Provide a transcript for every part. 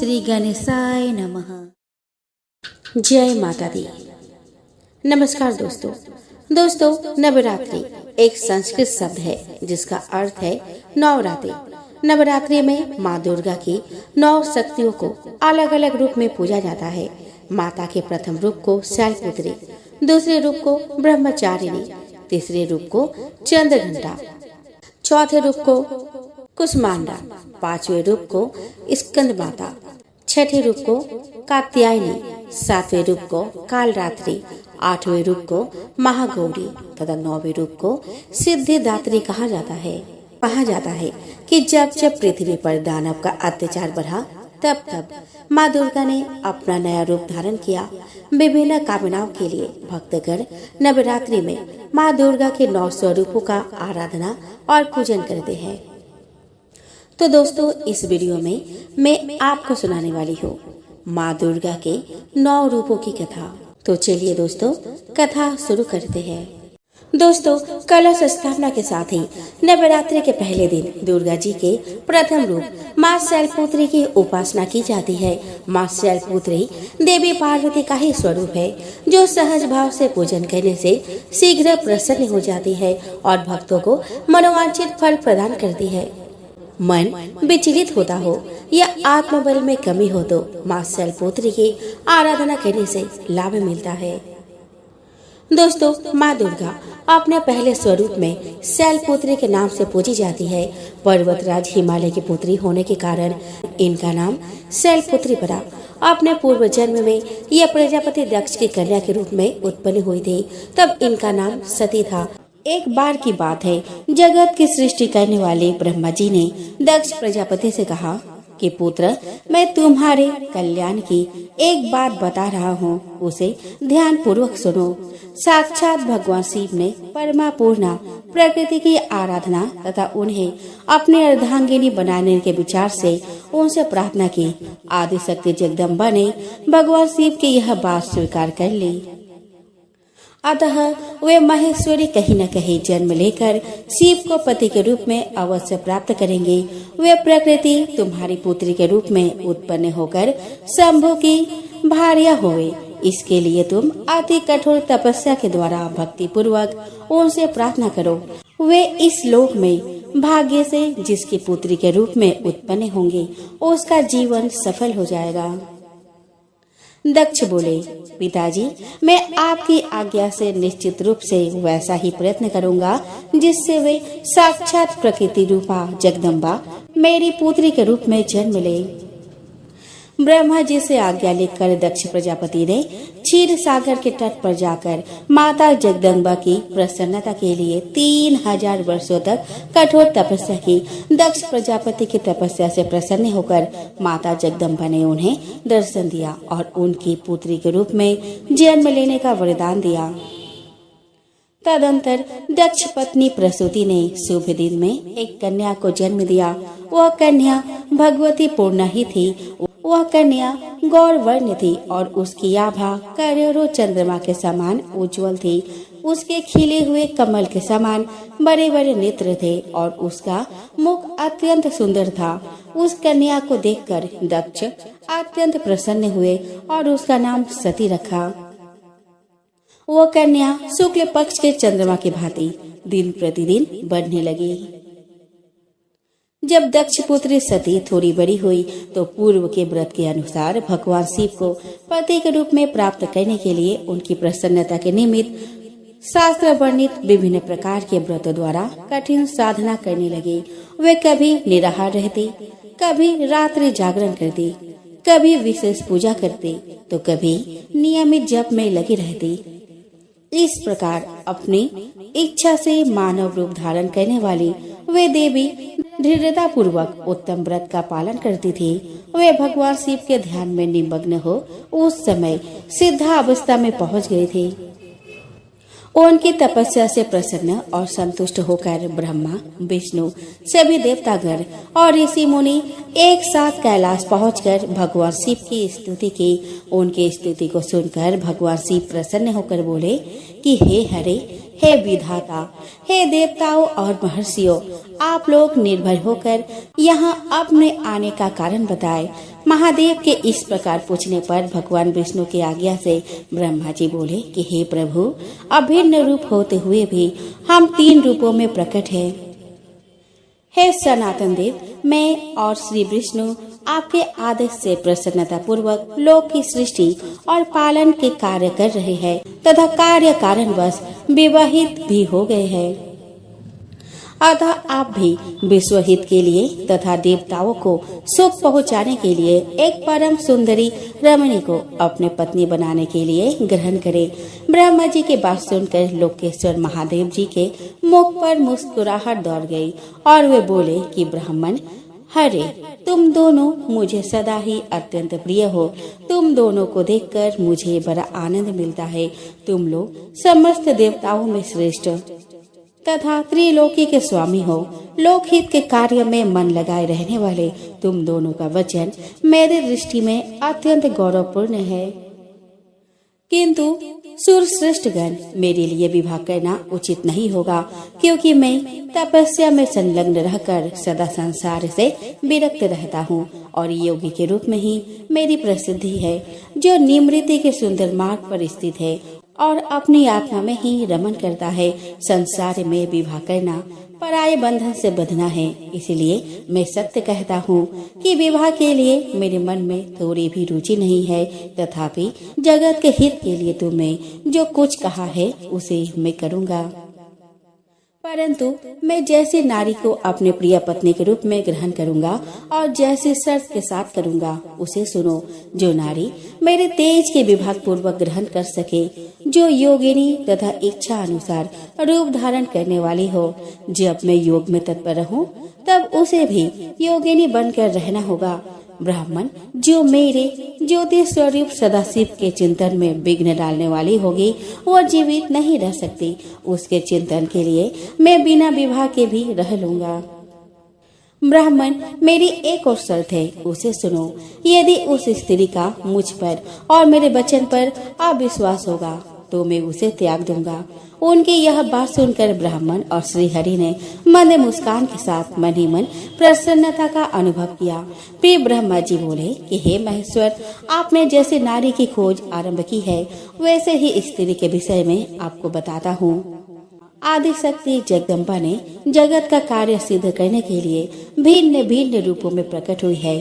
श्री गणेशाय नमः। जय माता दी। नमस्कार दोस्तों, नवरात्रि एक संस्कृत शब्द है जिसका अर्थ है नवरात्रि। नवरात्रि में माँ दुर्गा की 9 शक्तियों को अलग अलग रूप में पूजा जाता है। माता के प्रथम रूप को शैलपुत्री, दूसरे रूप को ब्रह्मचारिणी, तीसरे रूप को चंद्रघंटा, चौथे रूप को कुष्मांडा, पांचवें रूप को स्कंद माता, छठे रूप को कात्यायनी, सातवें रूप को कालरात्रि, आठवें रूप को महागौरी तथा 9वें रूप को सिद्धिदात्री कहा जाता है कि जब पृथ्वी पर दानव का अत्याचार बढ़ा तब माँ दुर्गा ने अपना नया रूप धारण किया। विभिन्न कामनाओं के लिए भक्तगण नवरात्रि में माँ दुर्गा के 9 स्वरूपों का आराधना और पूजन करते हैं। तो दोस्तों, इस वीडियो में मैं आपको सुनाने वाली हूँ माँ दुर्गा के 9 रूपों की कथा। तो चलिए दोस्तों, कथा शुरू करते हैं। दोस्तों, कलश स्थापना के साथ ही नवरात्रि के पहले दिन दुर्गा जी के प्रथम रूप माँ शैलपुत्री की उपासना की जाती है। माँ शैलपुत्री देवी पार्वती का ही स्वरूप है जो सहज भाव से पूजन करने से शीघ्र प्रसन्न हो जाती है और भक्तों को मनोवांछित फल प्रदान करती है। मन विचलित होता हो या आत्मबल में कमी हो तो माँ शैलपुत्री की आराधना करने से लाभ मिलता है। दोस्तों, माँ दुर्गा अपने पहले स्वरूप में शैलपुत्री के नाम से पूजी जाती है। पर्वतराज हिमालय की पुत्री होने के कारण इनका नाम शैलपुत्री पड़ा। अपने पूर्व जन्म में यह प्रजापति दक्ष की कन्या के रूप में उत्पन्न हुई थी, तब इनका नाम सती था। एक बार की बात है, जगत की सृष्टि करने वाले ब्रह्मा जी ने दक्ष प्रजापति से कहा कि पुत्र, मैं तुम्हारे कल्याण की एक बात बता रहा हूँ, उसे ध्यान पूर्वक सुनो। साक्षात भगवान शिव ने परमा पूर्णा प्रकृति की आराधना तथा उन्हें अपने अर्धांगिनी बनाने के विचार से उनसे प्रार्थना की। आदि शक्ति जगदम्बा ने भगवान शिव की यह बात स्वीकार कर ली। अतः वे महेश्वरी कहीं न कहीं जन्म लेकर शिव को पति के रूप में अवश्य प्राप्त करेंगे। वे प्रकृति तुम्हारी पुत्री के रूप में उत्पन्न होकर शंभु की भार्या होवे। इसके लिए तुम अति कठोर तपस्या के द्वारा भक्ति पूर्वक उनसे प्रार्थना करो। वे इस लोक में भाग्य से जिसकी पुत्री के रूप में उत्पन्न होंगे उसका जीवन सफल हो जाएगा। दक्ष बोले, पिताजी, मैं आपकी आज्ञा से निश्चित रूप से वैसा ही प्रयत्न करूंगा जिससे वे साक्षात प्रकृति रूपा जगदम्बा मेरी पुत्री के रूप में जन्म ले। ब्रह्मा जी से आज्ञा लेकर दक्ष प्रजापति ने क्षीर सागर के तट पर जाकर माता जगदम्बा की प्रसन्नता के लिए 3000 वर्षों तक कठोर तपस्या की। दक्ष प्रजापति की तपस्या से प्रसन्न होकर माता जगदम्बा ने उन्हें दर्शन दिया और उनकी पुत्री के रूप में जन्म लेने का वरदान दिया। तदंतर दक्ष पत्नी प्रसूति ने शुभ दिन में एक कन्या को जन्म दिया। वह कन्या भगवती पूर्णा ही थी। वह कन्या गौर वर्ण थी और उसकी आभा करोड़ों चंद्रमा के समान उज्जवल थी। उसके खिले हुए कमल के समान बड़े बड़े नेत्र थे और उसका मुख अत्यंत सुंदर था। उस कन्या को देखकर दक्ष अत्यंत प्रसन्न हुए और उसका नाम सती रखा। वह कन्या शुक्ल पक्ष के चंद्रमा की भांति दिन प्रतिदिन बढ़ने लगी। जब दक्ष पुत्री सती थोड़ी बड़ी हुई तो पूर्व के व्रत के अनुसार भगवान शिव को पति के रूप में प्राप्त करने के लिए उनकी प्रसन्नता के निमित्त शास्त्र वर्णित विभिन्न प्रकार के व्रतों द्वारा कठिन साधना करने लगी। वे कभी निराहार रहती, कभी रात्रि जागरण करती, कभी विशेष पूजा करती तो कभी नियमित जप में लगी रहती। इस प्रकार अपनी इच्छा से मानव रूप धारण करने वाली वे देवी दृढ़ता पूर्वक उत्तम व्रत का पालन करती थी। वे भगवान शिव के ध्यान में निमग्न हो उस समय सिद्धावस्था में पहुंच गई थी। उनकी तपस्या से प्रसन्न और संतुष्ट होकर ब्रह्मा, विष्णु, सभी देवतागण और ऋषि मुनि एक साथ कैलाश पहुंचकर भगवान शिव की स्तुति की। उनकी स्तुति को सुनकर भगवान शिव प्रसन्न होकर बोले कि हे हरे, हे विधाता, हे देवताओं और महर्षियों, आप लोग निर्भय होकर यहाँ अपने आने का कारण बताएं। महादेव के इस प्रकार पूछने पर भगवान विष्णु की आज्ञा से ब्रह्मा जी बोले कि हे प्रभु, अभिन्न रूप होते हुए भी हम 3 रूपों में प्रकट हैं। हे सनातन देव, मैं और श्री विष्णु आपके आदेश से प्रसन्नता पूर्वक लोक की सृष्टि और पालन के कार्य कर रहे हैं तथा कार्य कारणवश विवाहित भी हो गए हैं। अतः आप भी विश्व हित के लिए तथा देवताओं को सुख पहुंचाने के लिए एक परम सुंदरी रमणी को अपने पत्नी बनाने के लिए ग्रहण करें। ब्रह्मा जी की बात सुनकर लोकेश्वर महादेव जी के मुख पर मुस्कुराहट दौड़ गई और वे बोले कि ब्राह्मण, हरे, तुम दोनों मुझे सदा ही अत्यंत प्रिय हो। तुम दोनों को देखकर मुझे बड़ा आनंद मिलता है। तुम लोग समस्त देवताओं में श्रेष्ठ तथा त्रिलोकी के स्वामी हो। लोकहित के कार्य में मन लगाए रहने वाले तुम दोनों का वचन मेरी दृष्टि में अत्यंत गौरवपूर्ण है। किंतु सूरश्रेष्ठ गण, मेरे लिए विवाह करना उचित नहीं होगा, क्योंकि मैं तपस्या में संलग्न रहकर सदा संसार से विरक्त रहता हूँ और योगी के रूप में ही मेरी प्रसिद्धि है, जो निमृति के सुंदर मार्ग पर स्थित है और अपनी आत्मा में ही रमन करता है। संसार में विवाह करना पराये बंधन से बंधना है। इसलिए मैं सत्य कहता हूँ कि विवाह के लिए मेरे मन में थोड़ी भी रुचि नहीं है। तथापि जगत के हित के लिए तुमने जो कुछ कहा है उसे मैं करूँगा। परंतु मैं जैसे नारी को अपने प्रिय पत्नी के रूप में ग्रहण करूंगा और जैसे शर्त के साथ करूंगा उसे सुनो। जो नारी मेरे तेज के विभाग पूर्वक ग्रहण कर सके, जो योगिनी तथा इच्छा अनुसार रूप धारण करने वाली हो, जब मैं योग में तत्पर रहूं तब उसे भी योगिनी बनकर रहना होगा। ब्राह्मण, जो मेरे ज्योति स्वरूप सदाशिव के चिंतन में विघ्न डालने वाली होगी वो जीवित नहीं रह सकती। उसके चिंतन के लिए मैं बिना विवाह के भी रह लूंगा। ब्राह्मण, मेरी एक और शर्त है, उसे सुनो। यदि उस स्त्री का मुझ पर और मेरे वचन पर अविश्वास होगा तो मैं उसे त्याग दूंगा। उनकी यह बात सुनकर ब्राह्मण और श्री हरि ने मंद मुस्कान के साथ मन ही मन प्रसन्नता का अनुभव किया। प्रिय ब्रह्मा जी बोले कि हे महेश्वर, आपने जैसे नारी की खोज आरंभ की है वैसे ही स्त्री के विषय में आपको बताता हूँ। आदि शक्ति जगदम्बा ने जगत का कार्य सिद्ध करने के लिए भिन्न भिन्न रूपों में प्रकट हुई है।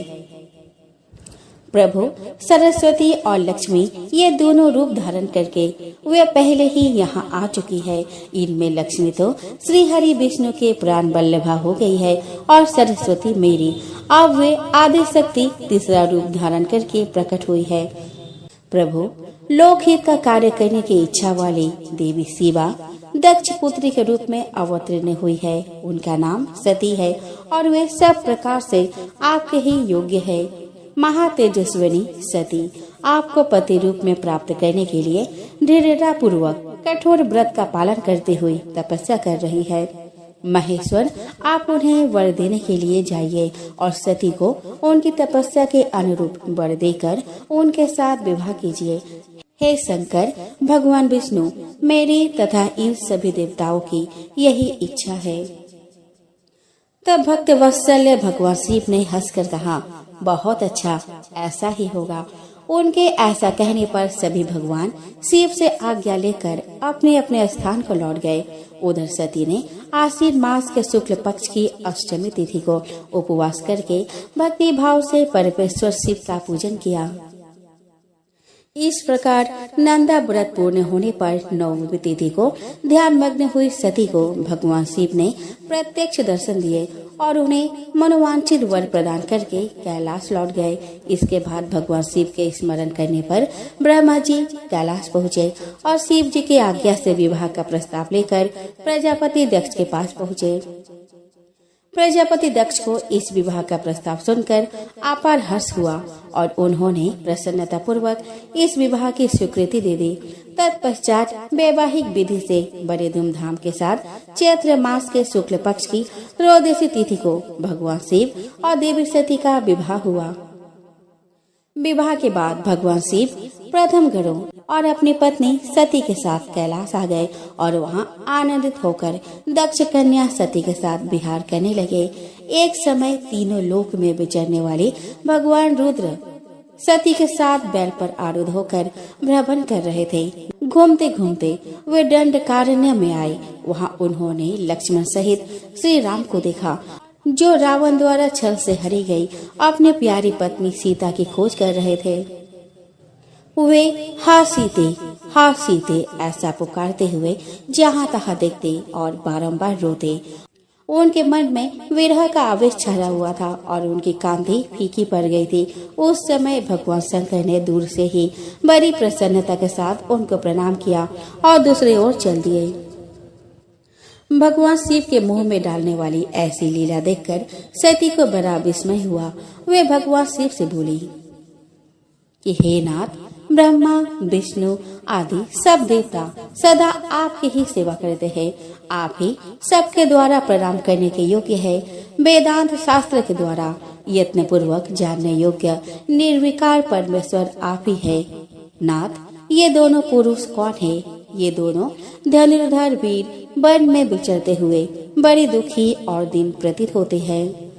प्रभु सरस्वती और लक्ष्मी ये दोनों रूप धारण करके वे पहले ही यहाँ आ चुकी है। इनमें लक्ष्मी तो श्री हरि विष्णु के प्राण वल्लभा हो गई है और सरस्वती मेरी। अब वे आदि शक्ति तीसरा रूप धारण करके प्रकट हुई है। प्रभु, लोकहित का कार्य करने की इच्छा वाली देवी शिवा दक्ष पुत्री के रूप में अवतीर्ण हुई है। उनका नाम सती है और वे सब प्रकार से आपके ही योग्य है। महातेजस्विनी सती आपको पति रूप में प्राप्त करने के लिए दृढ़ता पूर्वक कठोर व्रत का पालन करते हुए तपस्या कर रही है। महेश्वर, आप उन्हें वर देने के लिए जाइए और सती को उनकी तपस्या के अनुरूप वर देकर उनके साथ विवाह कीजिए। हे शंकर, भगवान विष्णु, मेरी तथा इन सभी देवताओं की यही इच्छा है। तब भक्त वत्सल्य भगवान शिव ने हंसकर कहा, बहुत अच्छा, ऐसा ही होगा। उनके ऐसा कहने पर सभी भगवान शिव से आज्ञा लेकर अपने अपने स्थान को लौट गए। उधर सती ने आश्विन मास के शुक्ल पक्ष की अष्टमी तिथि को उपवास करके भक्ति भाव से परमेश्वर शिव का पूजन किया। इस प्रकार नंदा व्रत पूर्ण होने पर नवमी तिथि को ध्यान मग्न हुई सती को भगवान शिव ने प्रत्यक्ष दर्शन दिए और उन्हें मनोवांछित वर प्रदान करके कैलाश लौट गए। इसके बाद भगवान शिव के स्मरण करने पर ब्रह्मा जी कैलाश पहुँचे और शिव जी की आज्ञा से विवाह का प्रस्ताव लेकर प्रजापति दक्ष के पास पहुँचे। प्रजापति दक्ष को इस विवाह का प्रस्ताव सुनकर अपार हर्ष हुआ और उन्होंने प्रसन्नता पूर्वक इस विवाह की स्वीकृति दे दी। तत्पश्चात वैवाहिक विधि से बड़े धूमधाम के साथ चैत्र मास के शुक्ल पक्ष की त्रयोदशी तिथि को भगवान शिव और देवी सती का विवाह हुआ। विवाह के बाद भगवान शिव प्रथम गरुड़ और अपनी पत्नी सती के साथ कैलाश आ गए और वहां आनंदित होकर दक्ष कन्या सती के साथ विहार करने लगे। एक समय तीनों लोक में विचरने वाले भगवान रुद्र सती के साथ बैल पर आरूढ़ होकर भ्रमण कर रहे थे। घूमते घूमते वे दंडकारण्य में आए। वहां उन्होंने लक्ष्मण सहित श्री राम को देखा, जो रावण द्वारा छल से हरी गई अपनी प्यारी पत्नी सीता की खोज कर रहे थे। वे हा सीते ऐसा पुकारते हुए जहाँ तहाँ देखते और बारंबार रोते। उनके मन में विरह का आवेश छाया हुआ था और उनकी कांति फीकी पड़ गई थी। उस समय भगवान शंकर ने दूर से ही बड़ी प्रसन्नता के साथ उनको प्रणाम किया और दूसरी ओर चल दिए। भगवान शिव के मुंह में डालने वाली ऐसी लीला देखकर सती को बड़ा विस्मय हुआ। वे भगवान शिव से बोली कि हे नाथ, ब्रह्मा विष्णु आदि सब देवता सदा आपकी ही सेवा करते हैं। आप ही सबके द्वारा प्रणाम करने के योग्य है। वेदांत शास्त्र के द्वारा यत्न पूर्वक जानने योग्य निर्विकार परमेश्वर आप ही है। नाथ, ये दोनों पुरुष कौन है? ये दोनों धनुर्धर वीर वन में विचरते हुए बड़े दुखी और दिन प्रतीत होते हैं।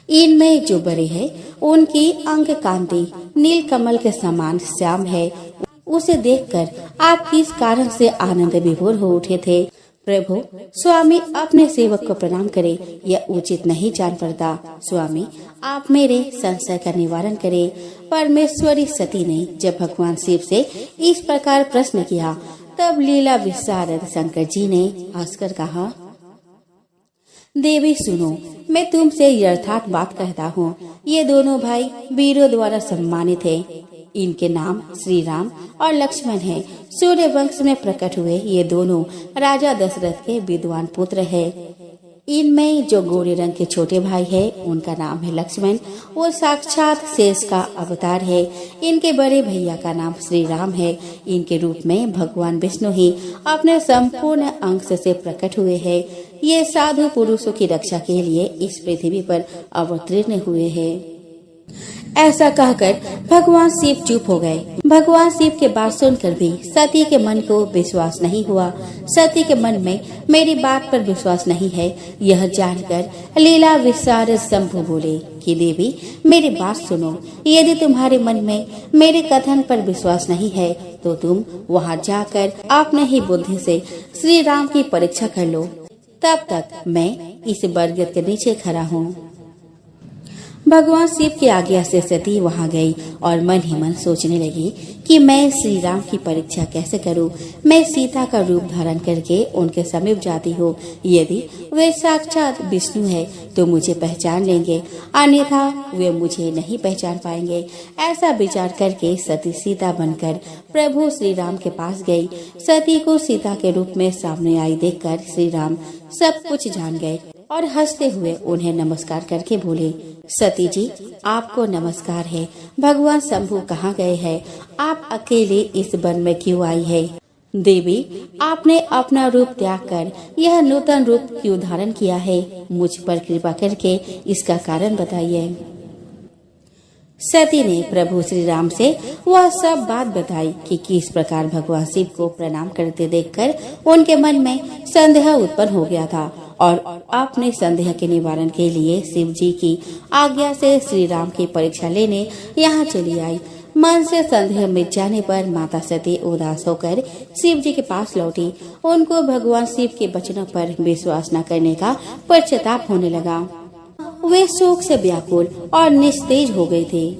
इनमें जो बड़े है उनकी अंग कांति नील कमल के समान श्याम है। उसे देखकर आप किस कारण से आनंद विभोर हो उठे थे? प्रभु, स्वामी अपने सेवक को प्रणाम करे, यह उचित नहीं जान पड़ता। स्वामी, आप मेरे संशय का निवारण करे। परमेश्वरी सती ने जब भगवान शिव से इस प्रकार प्रश्न किया, तब लीला विशारद शंकर जी ने हंसकर कहा, देवी सुनो, मैं तुमसे यथार्थ बात कहता हूँ। ये दोनों भाई वीरों द्वारा सम्मानित हैं। इनके नाम श्री राम और लक्ष्मण हैं। सूर्य वंश में प्रकट हुए ये दोनों राजा दशरथ के विद्वान पुत्र हैं। इनमें जो गोरे रंग के छोटे भाई है उनका नाम है लक्ष्मण। वो साक्षात शेष का अवतार है। इनके बड़े भैया का नाम श्री राम है। इनके रूप में भगवान विष्णु ही अपने संपूर्ण अंश से प्रकट हुए हैं। ये साधु पुरुषों की रक्षा के लिए इस पृथ्वी पर अवतीर्ण हुए हैं। ऐसा कहकर भगवान शिव चुप हो गए। भगवान शिव के बात सुनकर भी सती के मन को विश्वास नहीं हुआ। सती के मन में मेरी बात पर विश्वास नहीं है, यह जानकर लीला विशारद शंभु बोले कि देवी, मेरी बात सुनो। यदि तुम्हारे मन में मेरे कथन पर विश्वास नहीं है तो तुम वहां जाकर अपने ही बुद्धि से श्री राम की परीक्षा कर लो। तब तक मैं इस बरगद के नीचे खड़ा हूँ। भगवान शिव की आज्ञा से सती वहां गई और मन ही मन सोचने लगी कि मैं श्री राम की परीक्षा कैसे करूं। मैं सीता का रूप धारण करके उनके समीप जाती हूँ। यदि वे साक्षात विष्णु है तो मुझे पहचान लेंगे, अन्यथा वे मुझे नहीं पहचान पाएंगे। ऐसा विचार करके सती सीता बनकर प्रभु श्री राम के पास गई। सती को सीता के रूप में सामने आई देखकर श्री राम सब कुछ जान गए और हंसते हुए उन्हें नमस्कार करके बोले, सती जी, आपको नमस्कार है। भगवान शंभु कहाँ गए हैं? आप अकेले इस वन में क्यों आई है? देवी, आपने अपना रूप त्याग कर यह नूतन रूप क्यों धारण किया है? मुझ पर कृपा करके इसका कारण बताइए। सती ने प्रभु श्री राम से वह सब बात बताई कि किस प्रकार भगवान शिव को प्रणाम करते देखकर उनके मन में संदेह उत्पन्न हो गया था और अपने संदेह के निवारण के लिए शिव जी की आज्ञा से श्री राम की परीक्षा लेने यहाँ चली आई। मन से संदेह मिट जाने पर माता सती उदास होकर शिव जी के पास लौटी। उनको भगवान शिव के वचनों पर विश्वास न करने का पश्चाताप होने लगा। वे शोक से व्याकुल और निस्तेज हो गए थे।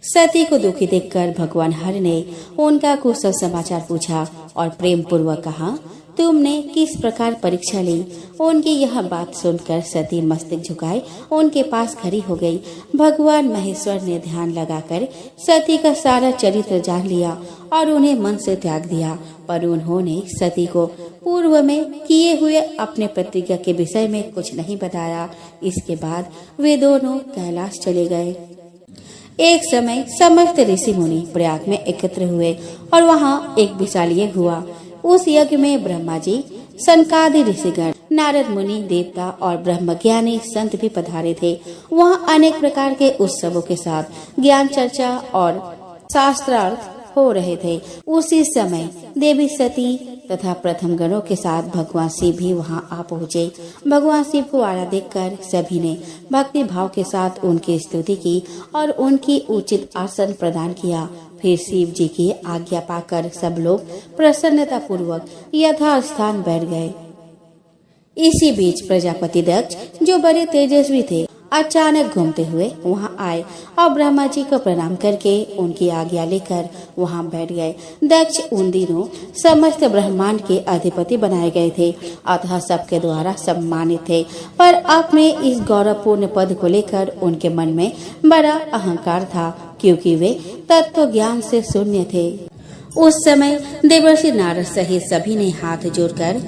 सती को दुखी देखकर भगवान हर ने उनका कुशल समाचार पूछा और प्रेम पूर्वक कहा, तुमने किस प्रकार परीक्षा ली? उनकी यह बात सुनकर सती मस्तक झुकाए उनके पास खड़ी हो गई। भगवान महेश्वर ने ध्यान लगाकर सती का सारा चरित्र जान लिया और उन्हें मन से त्याग दिया, पर उन्होंने सती को पूर्व में किए हुए अपने प्रतिज्ञा के विषय में कुछ नहीं बताया। इसके बाद वे दोनों कैलाश चले गए। एक समय समस्त ऋषि मुनि प्रयाग में एकत्र हुए और वहाँ एक विशाल यज्ञ हुआ। उस यज्ञ में ब्रह्मा जी, सनकादि ऋषिगण, नारद मुनि, देवता और ब्रह्मज्ञानी संत भी पधारे थे। वहाँ अनेक प्रकार के उत्सवों के साथ ज्ञान चर्चा और शास्त्रार्थ हो रहे थे। उसी समय देवी सती तथा प्रथम गणों के साथ भगवान शिव भी वहां आ पहुँचे। भगवान शिव को आया देखकर सभी ने भक्ति भाव के साथ उनकी स्तुति की और उनकी उचित आसन प्रदान किया। फिर शिव जी की आज्ञा पाकर सब लोग प्रसन्नता पूर्वक यथास्थान बैठ गए। इसी बीच प्रजापति दक्ष, जो बड़े तेजस्वी थे, अचानक घूमते हुए वहां आए और ब्रह्मा जी को प्रणाम करके उनकी आज्ञा लेकर वहां बैठ गए। दक्ष उन दिनों समस्त ब्रह्मांड के अधिपति बनाए गए थे, अतः सबके द्वारा सम्मानित थे। पर अपने इस गौरवपूर्ण पद को लेकर उनके मन में बड़ा अहंकार था, क्योंकि वे तत्व ज्ञान से शून्य थे। उस समय देवर्षि नारद सहित सभी ने हाथ जोड़कर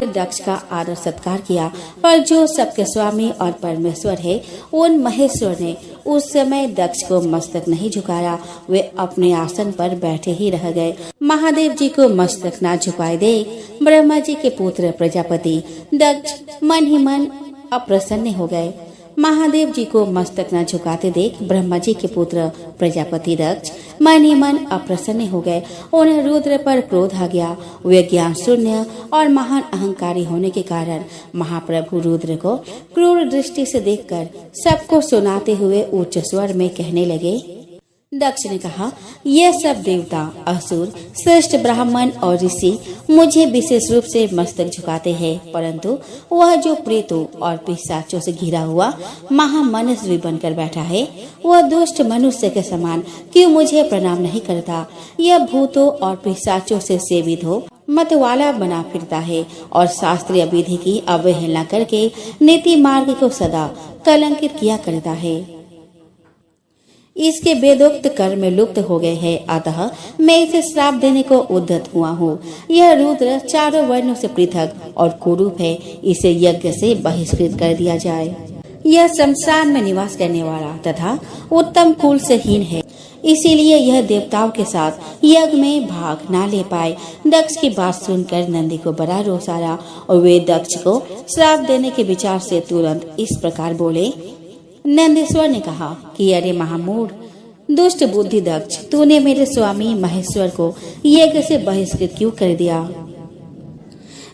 दक्ष का आदर सत्कार किया, पर जो सबके स्वामी और परमेश्वर है, उन महेश्वर ने उस समय दक्ष को मस्तक नहीं झुकाया। वे अपने आसन पर बैठे ही रह गए। महादेव जी को मस्तक न झुकाए देख ब्रह्मा जी के पुत्र प्रजापति दक्ष मन ही मन अप्रसन्न हो गए। महादेव जी को मस्तक न झुकाते देख ब्रह्मा जी के पुत्र प्रजापति दक्ष मन ही मन अप्रसन्न हो गए। उन्हें रुद्र पर क्रोध आ गया। वे ज्ञान शून्य और महान अहंकारी होने के कारण महाप्रभु रुद्र को क्रूर दृष्टि से देखकर सबको सुनाते हुए उच्च स्वर में कहने लगे। दक्ष ने कहा, यह सब देवता, असुर, श्रेष्ठ ब्राह्मण और ऋषि मुझे विशेष रूप से मस्तक झुकाते हैं, परंतु वह जो प्रेतों और पिशाचों से घिरा हुआ महामनस्वी बनकर बैठा है, वह दुष्ट मनुष्य के समान क्यों मुझे प्रणाम नहीं करता। यह भूतों और पिशाचों से सेवित हो मतवाला बना फिरता है और शास्त्रीय विधि की अवहेलना करके नीति मार्ग को सदा कलंकित किया करता है। इसके वेदोक्त कर्म लुप्त हो गए हैं, अतः मैं इसे श्राप देने को उद्यत हुआ हूँ। यह रुद्र चारों वर्णों से पृथक और कुरूप है, इसे यज्ञ से बहिष्कृत कर दिया जाए। यह शमशान में निवास करने वाला तथा उत्तम कुल से हीन है, इसीलिए यह देवताओं के साथ यज्ञ में भाग न ले पाए। दक्ष की बात सुनकर नंदी को बड़ा रोष आया और वे दक्ष को श्राप देने के विचार से तुरंत इस प्रकार बोले। नंदीश्वर ने कहा कि अरे महामूढ़, दुष्ट बुद्धि दक्ष, तूने मेरे स्वामी महेश्वर को यज्ञ से बहिष्कृत क्यों कर दिया।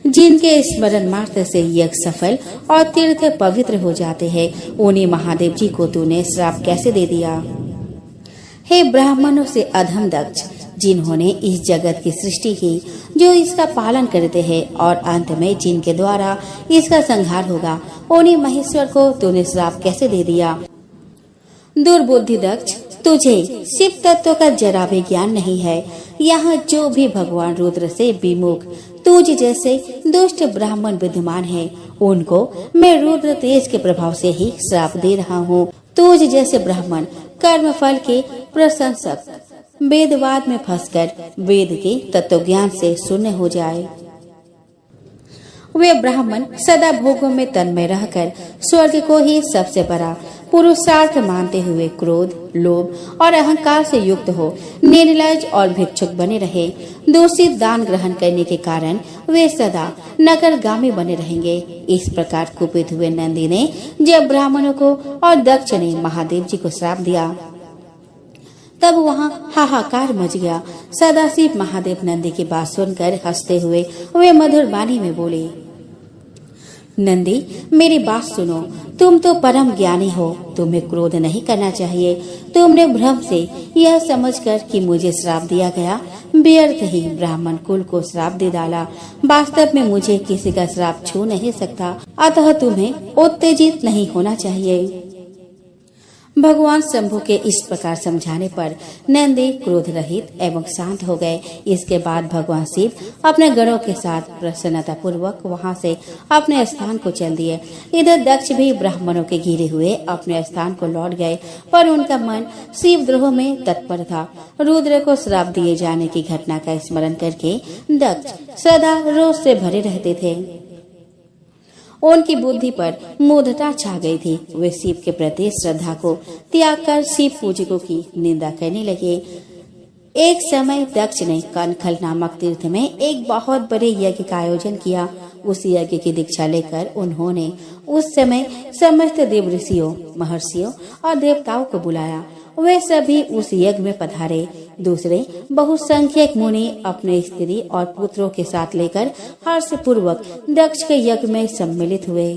जिनके स्मरण मात्र से यज्ञ सफल और तीर्थ पवित्र हो जाते हैं, उन्हीं महादेव जी को तूने श्राप कैसे दे दिया। हे ब्राह्मणों से अधम दक्ष, जिन्होंने इस जगत की सृष्टि की, जो इसका पालन करते हैं और अंत में जिनके द्वारा इसका संहार होगा, उन्हीं महेश्वर को तूने श्राप कैसे दे दिया। दुर्बुद्धि दक्ष, तुझे शिव तत्व का जरा भी ज्ञान नहीं है। यहाँ जो भी भगवान रुद्र से विमुख तुझ जैसे दुष्ट ब्राह्मण विद्यमान है, उनको मैं रुद्र तेज के प्रभाव से ही श्राप दे रहा हूँ। तुझ जैसे ब्राह्मण कर्म फल के प्रशंसक वेदवाद में फंसकर वेद के तत्व ज्ञान से शून्य हो जाए। वे ब्राह्मण सदा भोगों में तन्मय रहकर स्वर्ग को ही सबसे बड़ा पुरुषार्थ मानते हुए क्रोध, लोभ और अहंकार से युक्त हो निर्लज और भिक्षुक बने रहे। दूषित दान ग्रहण करने के कारण वे सदा नगरगामी बने रहेंगे। इस प्रकार कुपित हुए नंदी ने जब ब्राह्मणों को और दक्ष ने महादेव जी को श्राप दिया, तब वहाँ हाहाकार मच गया। सदाशिव महादेव नंदी की बात सुनकर हंसते हुए वे मधुर वाणी में बोले। नंदी, मेरी बात सुनो, तुम तो परम ज्ञानी हो, तुम्हें क्रोध नहीं करना चाहिए। तुमने भ्रम से यह समझकर कि मुझे श्राप दिया गया, व्यर्थ ही ब्राह्मण कुल को श्राप दे डाला। वास्तव में मुझे किसी का श्राप छू नहीं सकता, अतः तुम्हें उत्तेजित नहीं होना चाहिए। भगवान शंभु के इस प्रकार समझाने पर नंदी क्रोध रहित एवं शांत हो गए। इसके बाद भगवान शिव अपने गणों के साथ प्रसन्नता पूर्वक वहां से अपने स्थान को चल दिए। इधर दक्ष भी ब्राह्मणों के घिरे हुए अपने स्थान को लौट गए, पर उनका मन शिव द्रोह में तत्पर था। रुद्र को श्राप दिए जाने की घटना का स्मरण करके दक्ष सदा रोष से भरे रहते थे। उनकी बुद्धि पर मूढ़ता छा गई थी। वे शिव के प्रति श्रद्धा को त्याग कर शिव पूजकों की निंदा करने लगे। एक समय दक्ष ने कनखल नामक तीर्थ में एक बहुत बड़े यज्ञ का आयोजन किया। उस यज्ञ की दीक्षा लेकर उन्होंने उस समय समस्त देव ऋषियों, महर्षियों और देवताओं को बुलाया। वे सभी उस यज्ञ में पधारे। दूसरे बहुसंख्यक मुनि अपने स्त्री और पुत्रों के साथ लेकर हर्ष पूर्वक दक्ष के यज्ञ में सम्मिलित हुए।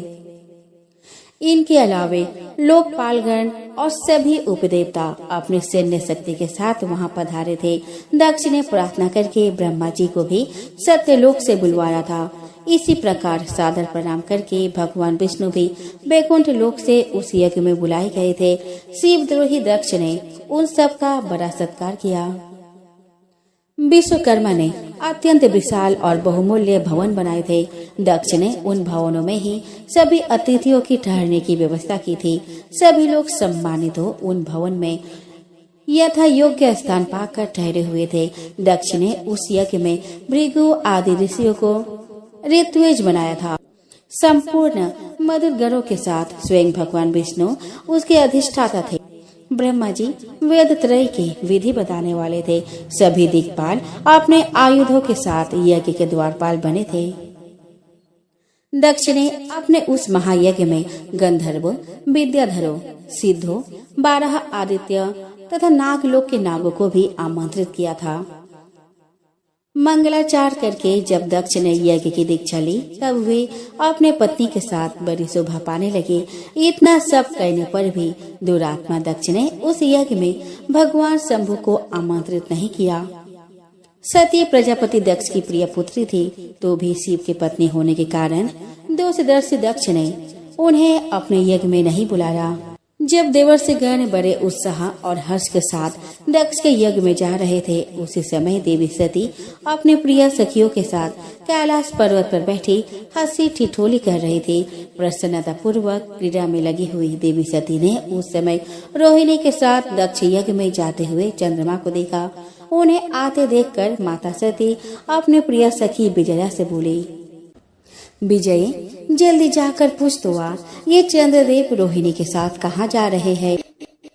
इनके अलावे लोकपालगण और सभी उपदेवता अपनी सैन्य शक्ति के साथ वहां पधारे थे। दक्ष ने प्रार्थना करके ब्रह्मा जी को भी सत्यलोक से बुलवाया था। इसी प्रकार सादर प्रणाम करके भगवान विष्णु भी वैकुंठ लोक से उस यज्ञ में बुलाए गए थे। शिवद्रोही दक्ष ने उन सब का बड़ा सत्कार किया। विश्वकर्मा ने अत्यंत विशाल और बहुमूल्य भवन बनाए थे। दक्ष ने उन भवनों में ही सभी अतिथियों की ठहरने की व्यवस्था की थी। सभी लोग सम्मानित हो उन भवन में यथा योग्य स्थान पाकर ठहरे हुए थे। दक्ष ने उस यज्ञ में भृगु आदि ऋषियों को ऋत्विज बनाया था। संपूर्ण मधुर गणों के साथ स्वयं भगवान विष्णु उसके अधिष्ठाता थे। ब्रह्मा जी वेद त्रय की विधि बताने वाले थे। सभी दिक्पाल अपने आयुधों के साथ यज्ञ के द्वारपाल बने थे। दक्ष ने अपने उस महायज्ञ में गंधर्व, विद्याधरों, सिद्धों, 12 आदित्य तथा नागलोक के नागों को भी आमंत्रित किया था। मंगलाचार करके जब दक्ष ने यज्ञ की दीक्षा ली तब वे अपने पत्नी के साथ बड़ी शोभा पाने लगे। इतना सब कहने पर भी दुरात्मा दक्ष ने उस यज्ञ में भगवान शंभु को आमंत्रित नहीं किया। सती प्रजापति दक्ष की प्रिय पुत्री थी, तो भी शिव की पत्नी होने के कारण दोषदर्शी दक्ष ने उन्हें अपने यज्ञ में नहीं बुलाया। जब देवर्षि गण बड़े उत्साह और हर्ष के साथ दक्ष के यज्ञ में जा रहे थे, उसी समय देवी सती अपने प्रिय सखियों के साथ कैलाश पर्वत पर बैठी हंसी ठिठोली कर रही थी। प्रसन्नता पूर्वक क्रीड़ा में लगी हुई देवी सती ने उस समय रोहिणी के साथ दक्ष यज्ञ में जाते हुए चंद्रमा को देखा। उन्हें आते देखकर माता सती अपने प्रिय सखी विजया से बोली, विजय जल्दी जाकर पूछ तो आ, ये चंद्रदेव रोहिणी के साथ कहाँ जा रहे हैं।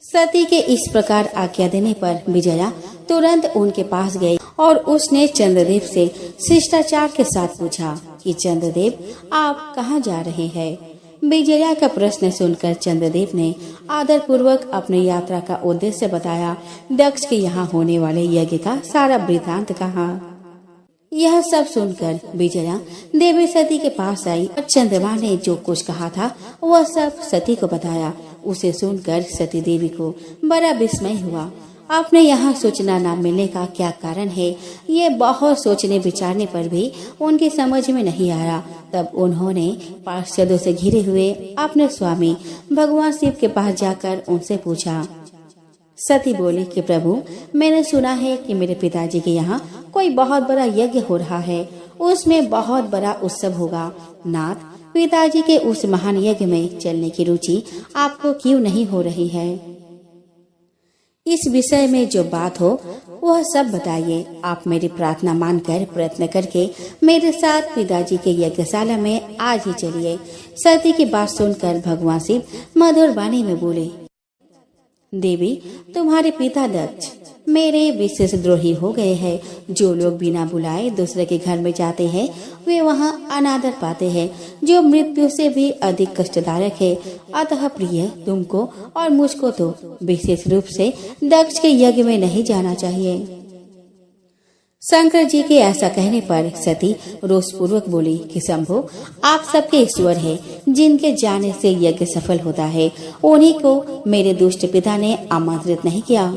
सती के इस प्रकार आज्ञा देने पर विजया तुरंत उनके पास गई और उसने चंद्रदेव से शिष्टाचार के साथ पूछा कि चंद्रदेव आप कहाँ जा रहे हैं। विजया का प्रश्न सुनकर चंद्रदेव ने आदर पूर्वक अपनी यात्रा का उद्देश्य बताया। दक्ष के यहाँ होने वाले यज्ञ का सारा वृतांत कहा। यह सब सुनकर विजया देवी सती के पास आई और चंद्रमा ने जो कुछ कहा था वह सब सती को बताया। उसे सुनकर सती देवी को बड़ा विस्मय हुआ। अपने यहाँ सूचना न मिलने का क्या कारण है, ये बहुत सोचने विचारने पर भी उनकी समझ में नहीं आया। तब उन्होंने पार्षदों से घिरे हुए अपने स्वामी भगवान शिव के पास जाकर उनसे पूछा। सती बोली कि प्रभु, मैंने सुना है कि मेरे पिताजी के यहाँ कोई बहुत बड़ा यज्ञ हो रहा है, उसमें बहुत बड़ा उत्सव होगा। नाथ, पिताजी के उस महान यज्ञ में चलने की रुचि आपको क्यों नहीं हो रही है? इस विषय में जो बात हो वह सब बताइए। आप मेरी प्रार्थना मानकर प्रयत्न करके मेरे साथ पिताजी के यज्ञशाला में आज ही चलिए। सती की बात सुनकर भगवान शिव मधुर वाणी में बोले, देवी, तुम्हारे पिता दक्ष मेरे विशेष द्रोही हो गए हैं। जो लोग बिना बुलाए दूसरे के घर में जाते हैं वे वहाँ अनादर पाते हैं, जो मृत्यु से भी अधिक कष्टदायक है। अतः प्रिय, तुमको और मुझको तो विशेष रूप से दक्ष के यज्ञ में नहीं जाना चाहिए। शंकर जी के ऐसा कहने पर सती रोष पूर्वक बोली कि शंभु, आप सबके ईश्वर हैं, जिनके जाने से यज्ञ सफल होता है, उन्हीं को मेरे दुष्ट पिता ने आमंत्रित नहीं किया।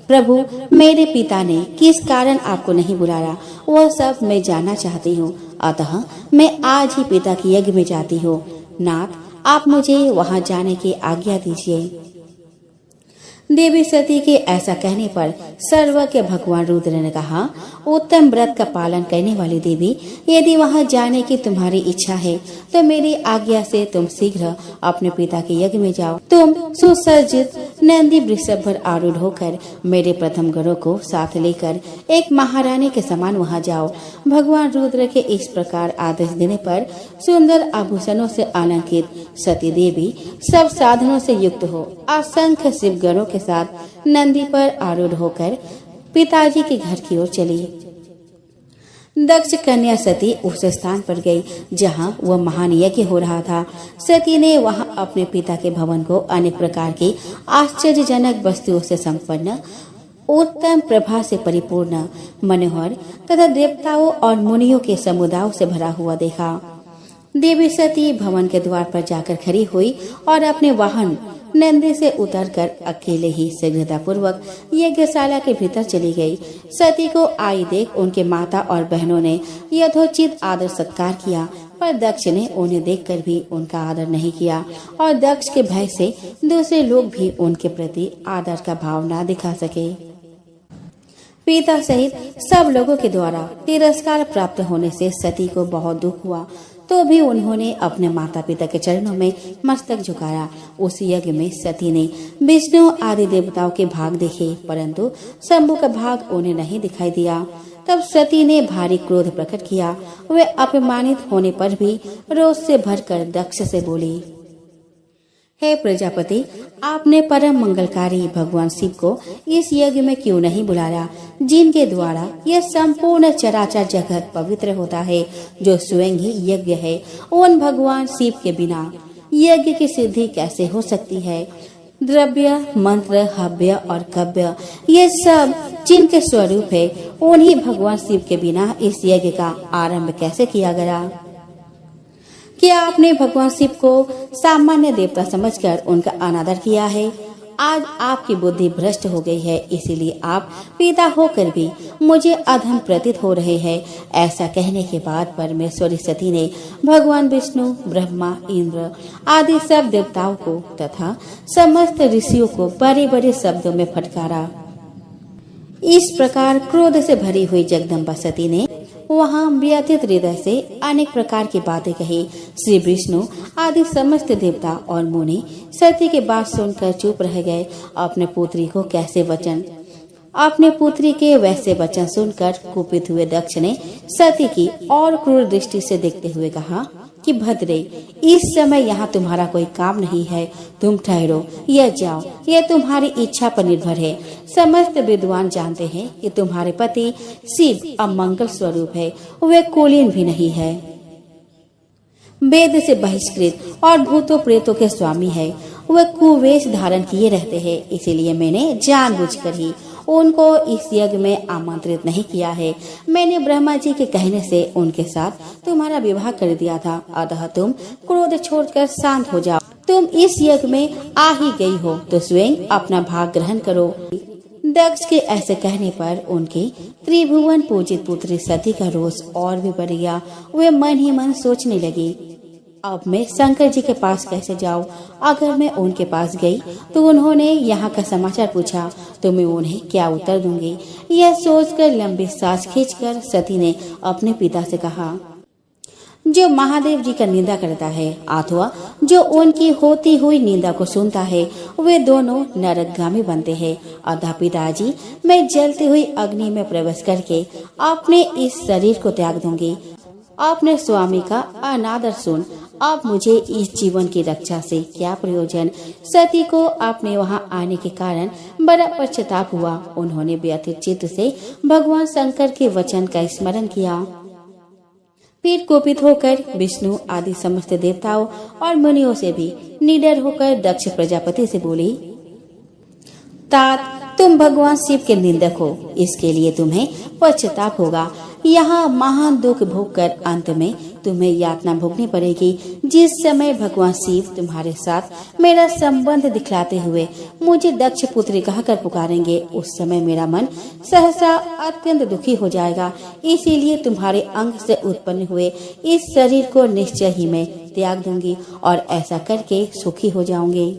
प्रभु, मेरे पिता ने किस कारण आपको नहीं बुलाया वह सब मैं जानना चाहती हूँ। अतः मैं आज ही पिता के यज्ञ में जाती हूँ। नाथ, आप मुझे वहाँ जाने की आज्ञा दीजिए। देवी सती के ऐसा कहने पर सर्वज्ञ भगवान रुद्र ने कहा, उत्तम व्रत का पालन करने वाली देवी, यदि वहाँ जाने की तुम्हारी इच्छा है तो मेरी आज्ञा से तुम शीघ्र अपने पिता के यज्ञ में जाओ। तुम सुसज्जित नंदी वृषभ पर आरूढ़ होकर मेरे प्रथम गणों को साथ लेकर एक महारानी के समान वहाँ जाओ। भगवान रुद्र के इस प्रकार आदेश देने पर सुंदर आभूषणों से अलंकृत सती देवी सब साधनों से युक्त हो असंख्य शिव गणों के साथ नंदी पर आरूढ़ होकर पिताजी के घर की ओर चली। दक्ष कन्या सती उस स्थान पर गई जहां वह महान यज्ञ हो रहा था। सती ने वहां अपने पिता के भवन को अनेक प्रकार की आश्चर्यजनक वस्तुओं से संपन्न, उत्तम प्रभा से परिपूर्ण, मनोहर तथा देवताओं और मुनियों के समुदायों से भरा हुआ देखा। देवी सती भवन के द्वार पर जाकर खड़ी हुई और अपने वाहन नंदी से उतरकर अकेले ही शीघ्रता पूर्वक यज्ञशाला के भीतर चली गई। सती को आई देख उनके माता और बहनों ने यथोचित आदर सत्कार किया, पर दक्ष ने उन्हें देखकर भी उनका आदर नहीं किया और दक्ष के भय से दूसरे लोग भी उनके प्रति आदर का भाव न दिखा सके। पिता सहित सब लोगों के द्वारा तिरस्कार प्राप्त होने से सती को बहुत दुख हुआ, तो भी उन्होंने अपने माता पिता के चरणों में मस्तक झुकाया। उस यज्ञ में सती ने विष्णु आदि देवताओं के भाग देखे, परंतु शंभु का भाग उन्हें नहीं दिखाई दिया। तब सती ने भारी क्रोध प्रकट किया। वे अपमानित होने पर भी रोष से भरकर दक्ष से बोली, हे प्रजापति, आपने परम मंगलकारी भगवान शिव को इस यज्ञ में क्यों नहीं बुलाया, जिनके द्वारा यह संपूर्ण चराचर जगत पवित्र होता है, जो स्वयं ही यज्ञ है। उन भगवान शिव के बिना यज्ञ की सिद्धि कैसे हो सकती है? द्रव्य, मंत्र, हव्य और कव्य, ये सब जिनके स्वरूप है, उन्हीं भगवान शिव के बिना इस यज्ञ का आरंभ कैसे किया गया? क्या आपने भगवान शिव को सामान्य देवता समझकर उनका अनादर किया है? आज आपकी बुद्धि भ्रष्ट हो गई है, इसीलिए आप पिता होकर भी मुझे अधम प्रतीत हो रहे हैं। ऐसा कहने के बाद परमेश्वरी सती ने भगवान विष्णु, ब्रह्मा, इंद्र आदि सब देवताओं को तथा समस्त ऋषियों को बड़े बड़े शब्दों में फटकारा। इस प्रकार क्रोध से भरी हुई जगदम्बा सती ने वहाँ व्यथित हृदय से अनेक प्रकार की बातें कही। श्री विष्णु आदि समस्त देवता और मुनि सती की बात सुनकर चुप रह गए। अपने पुत्री के वैसे वचन सुनकर कुपित हुए दक्ष ने सती की और क्रूर दृष्टि से देखते हुए कहा कि भद्रे, इस समय यहाँ तुम्हारा कोई काम नहीं है, तुम ठहरो या जाओ, यह तुम्हारी इच्छा पर निर्भर है। समस्त विद्वान जानते हैं कि तुम्हारे पति शिव अमंगल स्वरूप है, वे कुलीन भी नहीं है, वेद से बहिष्कृत और भूतों प्रेतों के स्वामी है। वे कुवेश धारण किए रहते हैं, इसीलिए मैंने जानबूझकर ही उनको इस यज्ञ में आमंत्रित नहीं किया है। मैंने ब्रह्मा जी के कहने से उनके साथ तुम्हारा विवाह कर दिया था, अतः तुम क्रोध छोड़कर शांत हो जाओ। तुम इस यज्ञ में आ ही गई हो तो स्वयं अपना भाग ग्रहण करो। दक्ष के ऐसे कहने पर उनकी त्रिभुवन पूजित पुत्री सती का रोष और भी बढ़ गया। वे मन ही मन सोचने लगी, अब मैं शंकर जी के पास कैसे जाऊं? अगर मैं उनके पास गई तो उन्होंने यहाँ का समाचार पूछा तो मैं उन्हें क्या उत्तर दूंगी? यह सोचकर लंबी सांस खींचकर सती ने अपने पिता से कहा, जो महादेव जी का निंदा करता है अथवा जो उनकी होती हुई निंदा को सुनता है, वे दोनों नरकगामी बनते हैं। अतः पिताजी, मैं जलती हुई अग्नि में प्रवेश करके अपने इस शरीर को त्याग दूंगी। अपने स्वामी का अनादर सुन, अब मुझे इस जीवन की रक्षा से क्या प्रयोजन? सती को अपने वहाँ आने के कारण बड़ा पश्चाताप हुआ। उन्होंने व्यथित चित्त से भगवान शंकर के वचन का स्मरण किया। फिर कुपित होकर विष्णु आदि समस्त देवताओं और मुनियों से भी निडर होकर दक्ष प्रजापति से बोली, तात, तुम भगवान शिव के निंदक हो, इसके लिए तुम्हें पश्चाताप होगा। यहाँ महान दुख भोगकर अंत में तुम्हें यातना भोगनी पड़ेगी। जिस समय भगवान शिव तुम्हारे साथ मेरा संबंध दिखलाते हुए मुझे दक्ष पुत्री कहकर पुकारेंगे, उस समय मेरा मन सहसा अत्यंत दुखी हो जाएगा। इसीलिए तुम्हारे अंग से उत्पन्न हुए इस शरीर को निश्चय ही मैं त्याग दूंगी और ऐसा करके सुखी हो जाऊंगी।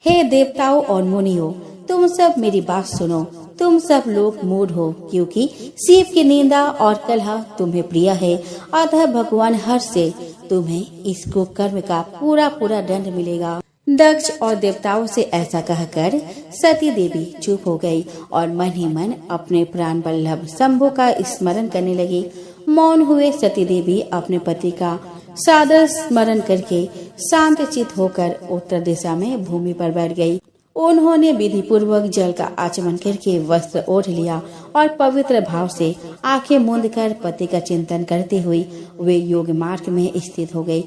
हे देवताओं और मुनियों, तुम सब मेरी बात सुनो। तुम सब लोग मूढ़ हो, क्योंकि शिव की निंदा और कलह तुम्हें प्रिय है। अतः भगवान हर्ष से तुम्हें इस कुकर्म का पूरा पूरा दंड मिलेगा। दक्ष और देवताओं से ऐसा कहकर सती देवी चुप हो गई और मन ही मन अपने प्राण वल्लभ शंभु का स्मरण करने लगी। मौन हुए सती देवी अपने पति का सादर स्मरण करके शांत चित होकर उत्तर दिशा में भूमि पर बैठ गई उन्होंने विधि पूर्वक जल का आचमन करके वस्त्र ओढ़ लिया और पवित्र भाव से आंखें मूंद कर पति का चिंतन करते हुए वे योग मार्ग में स्थित हो गए।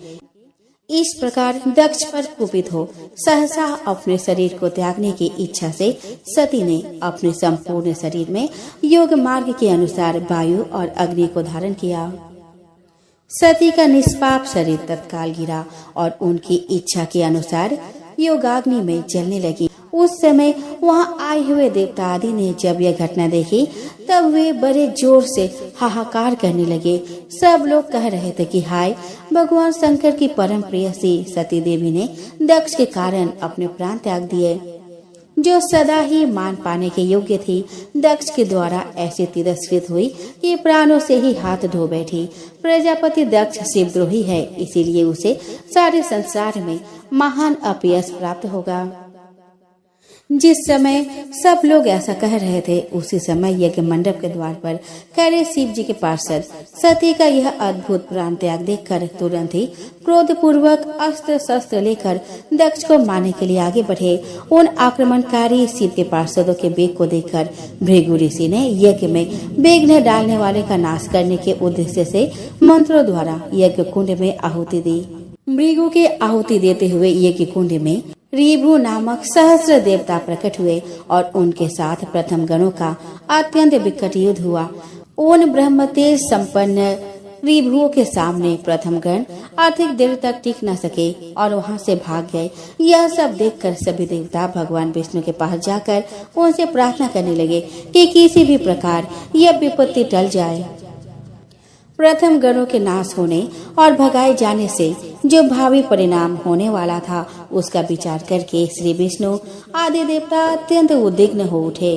इस प्रकार दक्ष पर कुपित हो सहसा अपने शरीर को त्यागने की इच्छा से सती ने अपने संपूर्ण शरीर में योग मार्ग के अनुसार वायु और अग्नि को धारण किया। सती का निष्पाप शरीर तत्काल गिरा और उनकी इच्छा के अनुसार योगाग्नि में जलने लगी। उस समय वहां आए हुए देवता आदि ने जब यह घटना देखी तब वे बड़े जोर से हाहाकार करने लगे। सब लोग कह रहे थे कि हाय, भगवान शंकर की परम प्रेयसी सती देवी ने दक्ष के कारण अपने प्राण त्याग दिए, जो सदा ही मान पाने के योग्य थी। दक्ष के द्वारा ऐसे तिरस्कृत हुई कि प्राणों से ही हाथ धो बैठी। प्रजापति दक्ष शिवद्रोही है, इसीलिए उसे सारे संसार में महान अपयश प्राप्त होगा। जिस समय सब लोग ऐसा कह रहे थे, उसी समय यज्ञ मंडप के द्वार पर खड़े शिव जी के पार्षद सती का यह अद्भुत प्राण त्याग देखकर तुरंत ही क्रोध पूर्वक अस्त्र शस्त्र लेकर दक्ष को मारने के लिए आगे बढ़े। उन आक्रमणकारी शिव के पार्षदों के वेग को देखकर भृगु ऋषि ने यज्ञ में विघ्न डालने वाले का नाश करने के उद्देश्य से मंत्रों द्वारा यज्ञ कुंड में आहुति दी। भृगु के आहुति देते हुए यज्ञ कुंड में ऋभु नामक सहस्र देवता प्रकट हुए और उनके साथ प्रथम गणों का अत्यंत विकट युद्ध हुआ। उन ब्रह्म तेज संपन्न ऋभुओं के सामने प्रथम गण अधिक देर तक टिक न सके और वहां से भाग गए। यह सब देखकर सभी देवता भगवान विष्णु के पास जाकर उनसे प्रार्थना करने लगे कि किसी भी प्रकार यह विपत्ति टल जाए। प्रथम गणों के नाश होने और भगाए जाने से जो भावी परिणाम होने वाला था, उसका विचार करके श्री विष्णु आदि देवता अत्यंत उद्विग्न हो उठे।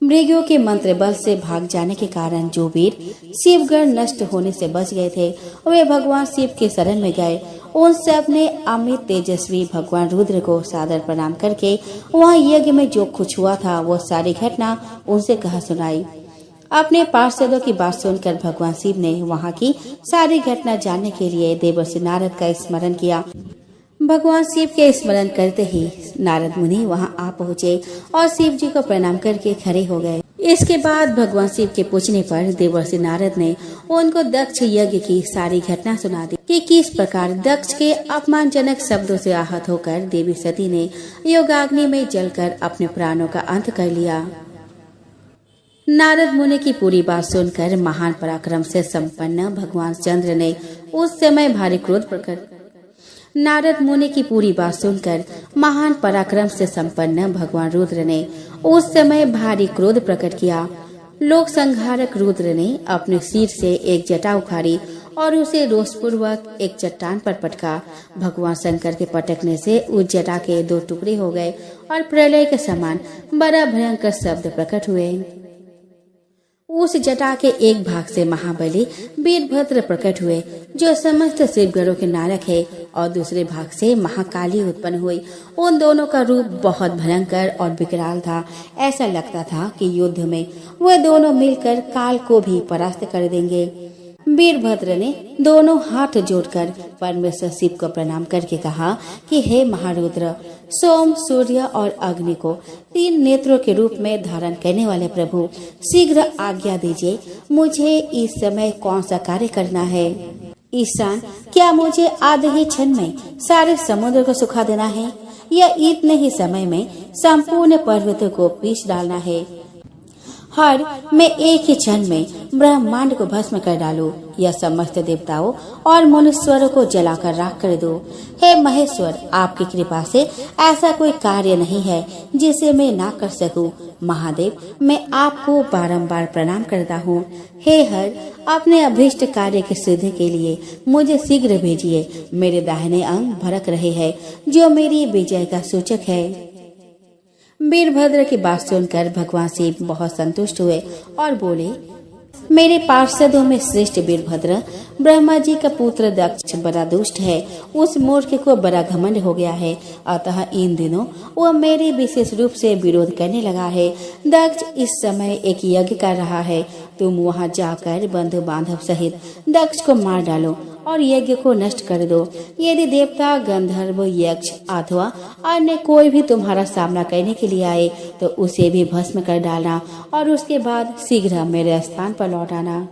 मृगों के मंत्र बल से भाग जाने के कारण जो वीर शिवगण नष्ट होने से बच गए थे, वे भगवान शिव के शरण में गए। उन सब ने अमित तेजस्वी भगवान रुद्र को सादर प्रणाम करके वहाँ यज्ञ में जो कुछ हुआ था, वो सारी घटना उनसे कहा सुनाई। अपने पार्षदों की बात सुनकर भगवान शिव ने वहाँ की सारी घटना जानने के लिए देवर्षि नारद का स्मरण किया। भगवान शिव के स्मरण करते ही नारद मुनि वहाँ आ पहुँचे और शिव जी को प्रणाम करके खड़े हो गए। इसके बाद भगवान शिव के पूछने पर देवर्षि नारद ने उनको दक्ष यज्ञ की सारी घटना सुना दी कि किस प्रकार दक्ष के अपमानजनक शब्दों से आहत होकर देवी सती ने योगाग्नि में जलकर अपने प्राणों का अंत कर लिया। नारद मुनि की पूरी बात सुनकर महान पराक्रम से संपन्न भगवान चंद्र ने उस समय भारी क्रोध प्रकट नारद मुनि की पूरी बात सुनकर महान पराक्रम से संपन्न भगवान रुद्र ने उस समय भारी क्रोध प्रकट किया। लोक संहारक रुद्र ने अपने सिर से एक जटा उखाड़ी और उसे रोषपूर्वक एक चट्टान पर पटका। भगवान शंकर के पटकने से उस जटा के 2 टुकड़े हो गए और प्रलय के समान बड़ा भयंकर शब्द प्रकट हुए। उस जटा के एक भाग से महाबली वीरभद्र प्रकट हुए, जो समस्त शिवगणों के नायक है, और दूसरे भाग से महाकाली उत्पन्न हुई। उन दोनों का रूप बहुत भयंकर और विकराल था। ऐसा लगता था कि युद्ध में वह दोनों मिलकर काल को भी परास्त कर देंगे। वीरभद्र ने दोनों हाथ जोड़कर परमेश्वर शिव को प्रणाम करके कहा कि हे महारुद्र, सोम, सूर्य और अग्नि को 3 नेत्रों के रूप में धारण करने वाले प्रभु, शीघ्र आज्ञा दीजिए, मुझे इस समय कौन सा कार्य करना है। ईशान, क्या मुझे आधे ही क्षण में सारे समुद्र को सुखा देना है या इतने ही समय में संपूर्ण पर्वतों को पीस डालना है। हर मैं एक ही क्षण में ब्रह्मांड को भस्म कर डालूं या समस्त देवताओं और मनुष्यों को जलाकर राख कर दूं। हे महेश्वर, आपकी कृपा से ऐसा कोई कार्य नहीं है जिसे मैं ना कर सकूं। महादेव, मैं आपको बारंबार प्रणाम करता हूँ। हे हर, अपने अभीष्ट कार्य के सिद्धि के लिए मुझे शीघ्र भेजिए। मेरे दाहिने अंग भड़क रहे हैं, जो मेरी विजय का सूचक है। वीरभद्र की बात सुनकर भगवान शिव बहुत संतुष्ट हुए और बोले, मेरे पार्षदों में श्रेष्ठ वीरभद्र, ब्रह्मा जी का पुत्र दक्ष बड़ा दुष्ट है। उस मूर्ख को बड़ा घमंड हो गया है, अतः इन दिनों वह मेरे विशेष रूप से विरोध करने लगा है। दक्ष इस समय एक यज्ञ कर रहा है। तुम वहां जाकर बंधु बांधव सहित दक्ष को मार डालो और यज्ञ को नष्ट कर दो। यदि देवता, गंधर्व, यक्ष अथवा अन्य कोई भी तुम्हारा सामना करने के लिए आए तो उसे भी भस्म कर डालना और उसके बाद शीघ्र मेरे स्थान पर लौट आना।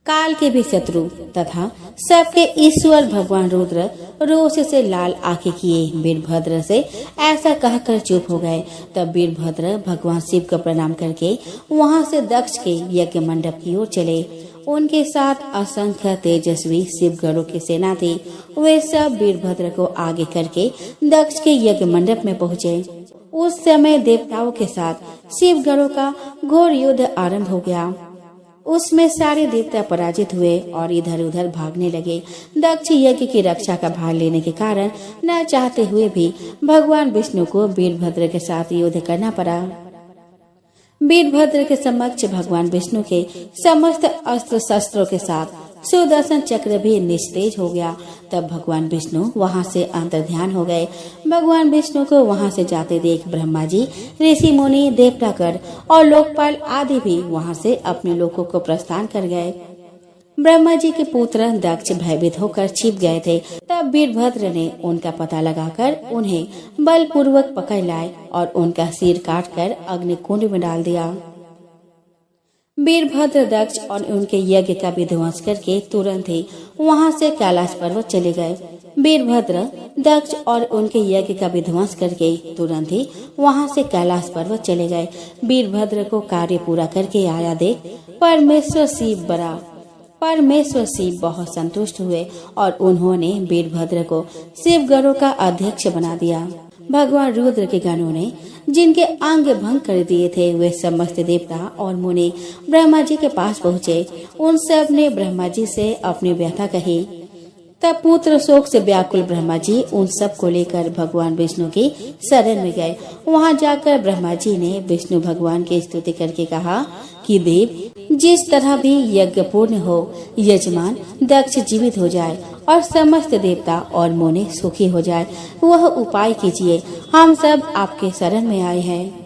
काल के भी शत्रु तथा सबके ईश्वर भगवान रुद्र रोष से लाल आंखें किए वीरभद्र से ऐसा कहकर चुप हो गए। तब वीरभद्र भगवान शिव को प्रणाम करके वहां से दक्ष के यज्ञ मंडप की ओर चले। उनके साथ असंख्य तेजस्वी शिवगणों की सेना थी। वे सब वीरभद्र को आगे करके दक्ष के यज्ञ मंडप में पहुँचे। उस समय देवताओं के साथ शिवगणों का घोर युद्ध आरंभ हो गया। उसमें सारे देवता पराजित हुए और इधर उधर भागने लगे। दक्ष यज्ञ की रक्षा का भार लेने के कारण न चाहते हुए भी भगवान विष्णु को वीरभद्र के साथ युद्ध करना पड़ा। वीरभद्र के समक्ष भगवान विष्णु के समस्त अस्त्र शस्त्रों के साथ सुदर्शन चक्र भी निस्तेज हो गया। तब भगवान विष्णु वहां से अंतर्ध्यान हो गए। भगवान विष्णु को वहां से जाते देख ब्रह्मा जी, ऋषि मुनि, देवतागण और लोकपाल आदि भी वहां से अपने लोकों को प्रस्थान कर गए। ब्रह्मा जी के पुत्र दक्ष भयभीत होकर छिप गए थे। तब वीरभद्र ने उनका पता लगाकर उन्हें बलपूर्वक पकड़ लाए और उनका सिर काटकर अग्निकुंड में डाल दिया। वीरभद्र दक्ष और उनके यज्ञ का विध्वंस करके तुरंत ही वहां से कैलाश पर्वत चले गए। वीरभद्र दक्ष और उनके यज्ञ का विध्वंस करके तुरंत ही वहां से कैलाश पर्वत चले गए। वीरभद्र को कार्य पूरा करके आया देख परमेश्वर शिव बहुत संतुष्ट हुए और उन्होंने वीरभद्र को शिवगणों का अध्यक्ष बना दिया। भगवान रुद्र के गणों ने जिनके अंग भंग कर दिए थे वे समस्त देवता और मुनि ब्रह्मा जी के पास पहुँचे। उन सब ने ब्रह्मा जी से अपनी व्यथा कही। तब पुत्र शोक से व्याकुल ब्रह्मा जी उन सब को लेकर भगवान विष्णु की शरण में गए। वहां जाकर ब्रह्मा जी ने विष्णु भगवान की स्तुति करके कहा कि देव, जिस तरह भी यज्ञ पूर्ण हो, यजमान दक्ष जीवित हो जाए और समस्त देवता और मुनि सुखी हो जाए, वह उपाय कीजिए। हम सब आपके शरण में आए हैं।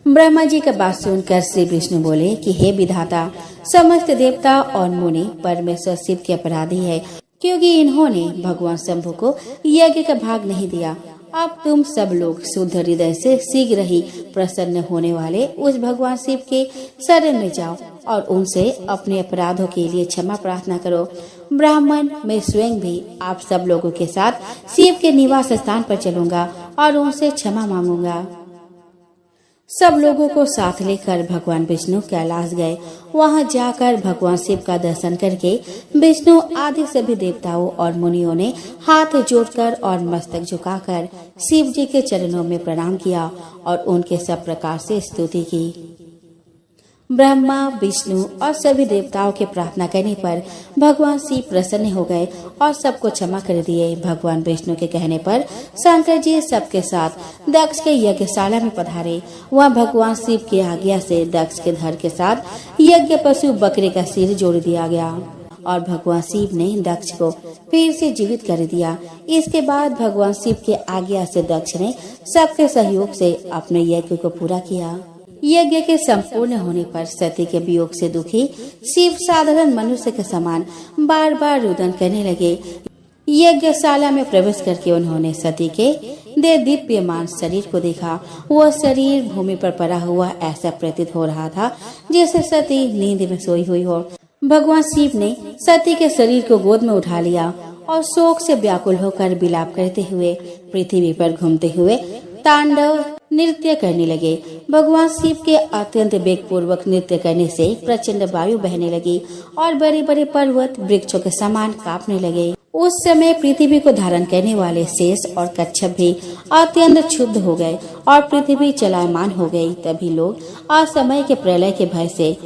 ब्रह्मा जी का बात सुनकर श्री विष्णु बोले कि हे विधाता, समस्त देवता और मुनि परमेश्वर शिव के अपराधी है, क्योंकि इन्होंने भगवान शंभु को यज्ञ का भाग नहीं दिया। अब तुम सब लोग शुद्ध हृदय से शीघ्र ही प्रसन्न होने वाले उस भगवान शिव के शरण में जाओ और उनसे अपने अपराधों के लिए क्षमा प्रार्थना करो। ब्राह्मण, मैं स्वयं भी आप सब लोगों के साथ शिव के निवास स्थान पर चलूंगा और उनसे क्षमा मांगूंगा। सब लोगों को साथ लेकर भगवान विष्णु कैलाश गए। वहां जाकर भगवान शिव का दर्शन करके विष्णु आदि सभी देवताओं और मुनियों ने हाथ जोड़कर और मस्तक झुकाकर शिव जी के चरणों में प्रणाम किया और उनके सब प्रकार से स्तुति की। ब्रह्मा, विष्णु और सभी देवताओं के प्रार्थना करने पर भगवान शिव प्रसन्न हो गए और सबको क्षमा कर दिए। भगवान विष्णु के कहने पर शंकर जी सबके साथ दक्ष के यज्ञशाला में पधारे। वहाँ भगवान शिव की आज्ञा से दक्ष के धड़ के साथ यज्ञ पशु बकरे का सिर जोड़ दिया गया और भगवान शिव ने दक्ष को फिर से जीवित कर दिया। इसके बाद भगवान शिव की आज्ञा से दक्ष ने सबके सहयोग से अपने यज्ञ को पूरा किया। यज्ञ के संपूर्ण होने पर सती के वियोग से दुखी शिव साधारण मनुष्य के समान बार बार रुदन करने लगे। यज्ञशाला में प्रवेश करके उन्होंने सती के दीप्यमान शरीर को देखा। वह शरीर भूमि पर पड़ा हुआ ऐसा प्रतीत हो रहा था जैसे सती नींद में सोई हुई हो। भगवान शिव ने सती के शरीर को गोद में उठा लिया और शोक से व्याकुल होकर विलाप करते हुए पृथ्वी पर घूमते हुए तांडव नृत्य करने लगे। भगवान शिव के अत्यंत वेग पूर्वक नृत्य करने से प्रचंड वायु बहने लगी और बड़े बड़े पर्वत वृक्षों के समान कांपने लगे। उस समय पृथ्वी को धारण करने वाले शेष और कच्छप भी अत्यंत क्षुब्ध हो गए और पृथ्वी चलायमान हो गई। तभी लोग असमय के प्रलय के भय से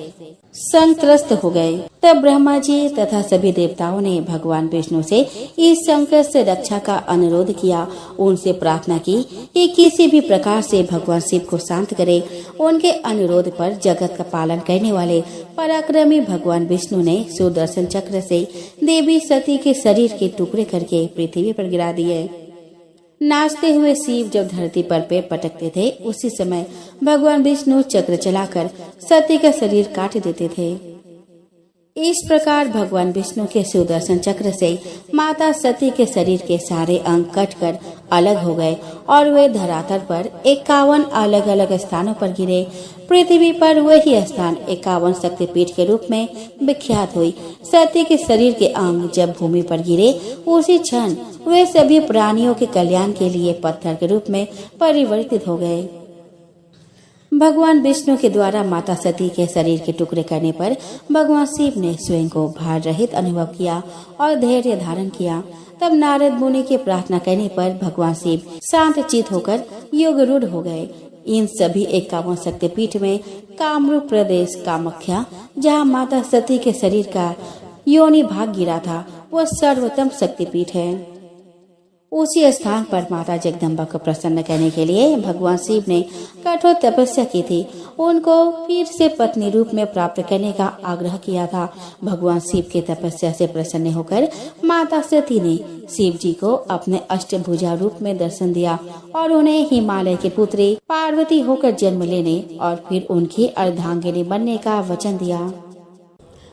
संत्रस्त हो गए। तब ब्रह्मा जी तथा सभी देवताओं ने भगवान विष्णु से इस संकट से रक्षा का अनुरोध किया। उनसे प्रार्थना की कि किसी भी प्रकार से भगवान शिव को शांत करे। उनके अनुरोध पर जगत का पालन करने वाले पराक्रमी भगवान विष्णु ने सुदर्शन चक्र से देवी सती के शरीर के टुकड़े करके पृथ्वी पर गिरा दिए। नाचते हुए शिव जब धरती पर पैर पटकते थे उसी समय भगवान विष्णु चक्र चलाकर सती का शरीर काट देते थे। इस प्रकार भगवान विष्णु के सुदर्शन चक्र से माता सती के शरीर के सारे अंग कटकर अलग हो गए और वे धरातल पर 51 अलग अलग स्थानों पर गिरे। पृथ्वी पर वही स्थान 51 शक्तिपीठ के रूप में विख्यात हुई। सती के शरीर के अंग जब भूमि पर गिरे, उसी क्षण वे सभी प्राणियों के कल्याण के लिए पत्थर के रूप में परिवर्तित हो गए। भगवान विष्णु के द्वारा माता सती के शरीर के टुकड़े करने पर भगवान शिव ने स्वयं को भार रहित अनुभव किया और धैर्य धारण किया। तब नारद मुनि के प्रार्थना करने पर भगवान शिव शांत चित होकर योग रूढ़ हो गए। इन सभी 51 शक्तिपीठ में कामरूप प्रदेश कामाख्या, जहाँ माता सती के शरीर का योनि भाग गिरा था, वह सर्वोत्तम शक्तिपीठ है। उसी स्थान पर माता जगदम्बा को प्रसन्न करने के लिए भगवान शिव ने कठोर तपस्या की थी। उनको फिर से पत्नी रूप में प्राप्त करने का आग्रह किया था। भगवान शिव की तपस्या से प्रसन्न होकर माता सती ने शिव जी को अपने अष्टभुजा रूप में दर्शन दिया और उन्हें हिमालय की पुत्री पार्वती होकर जन्म लेने और फिर उनकी अर्धांगिनी बनने का वचन दिया।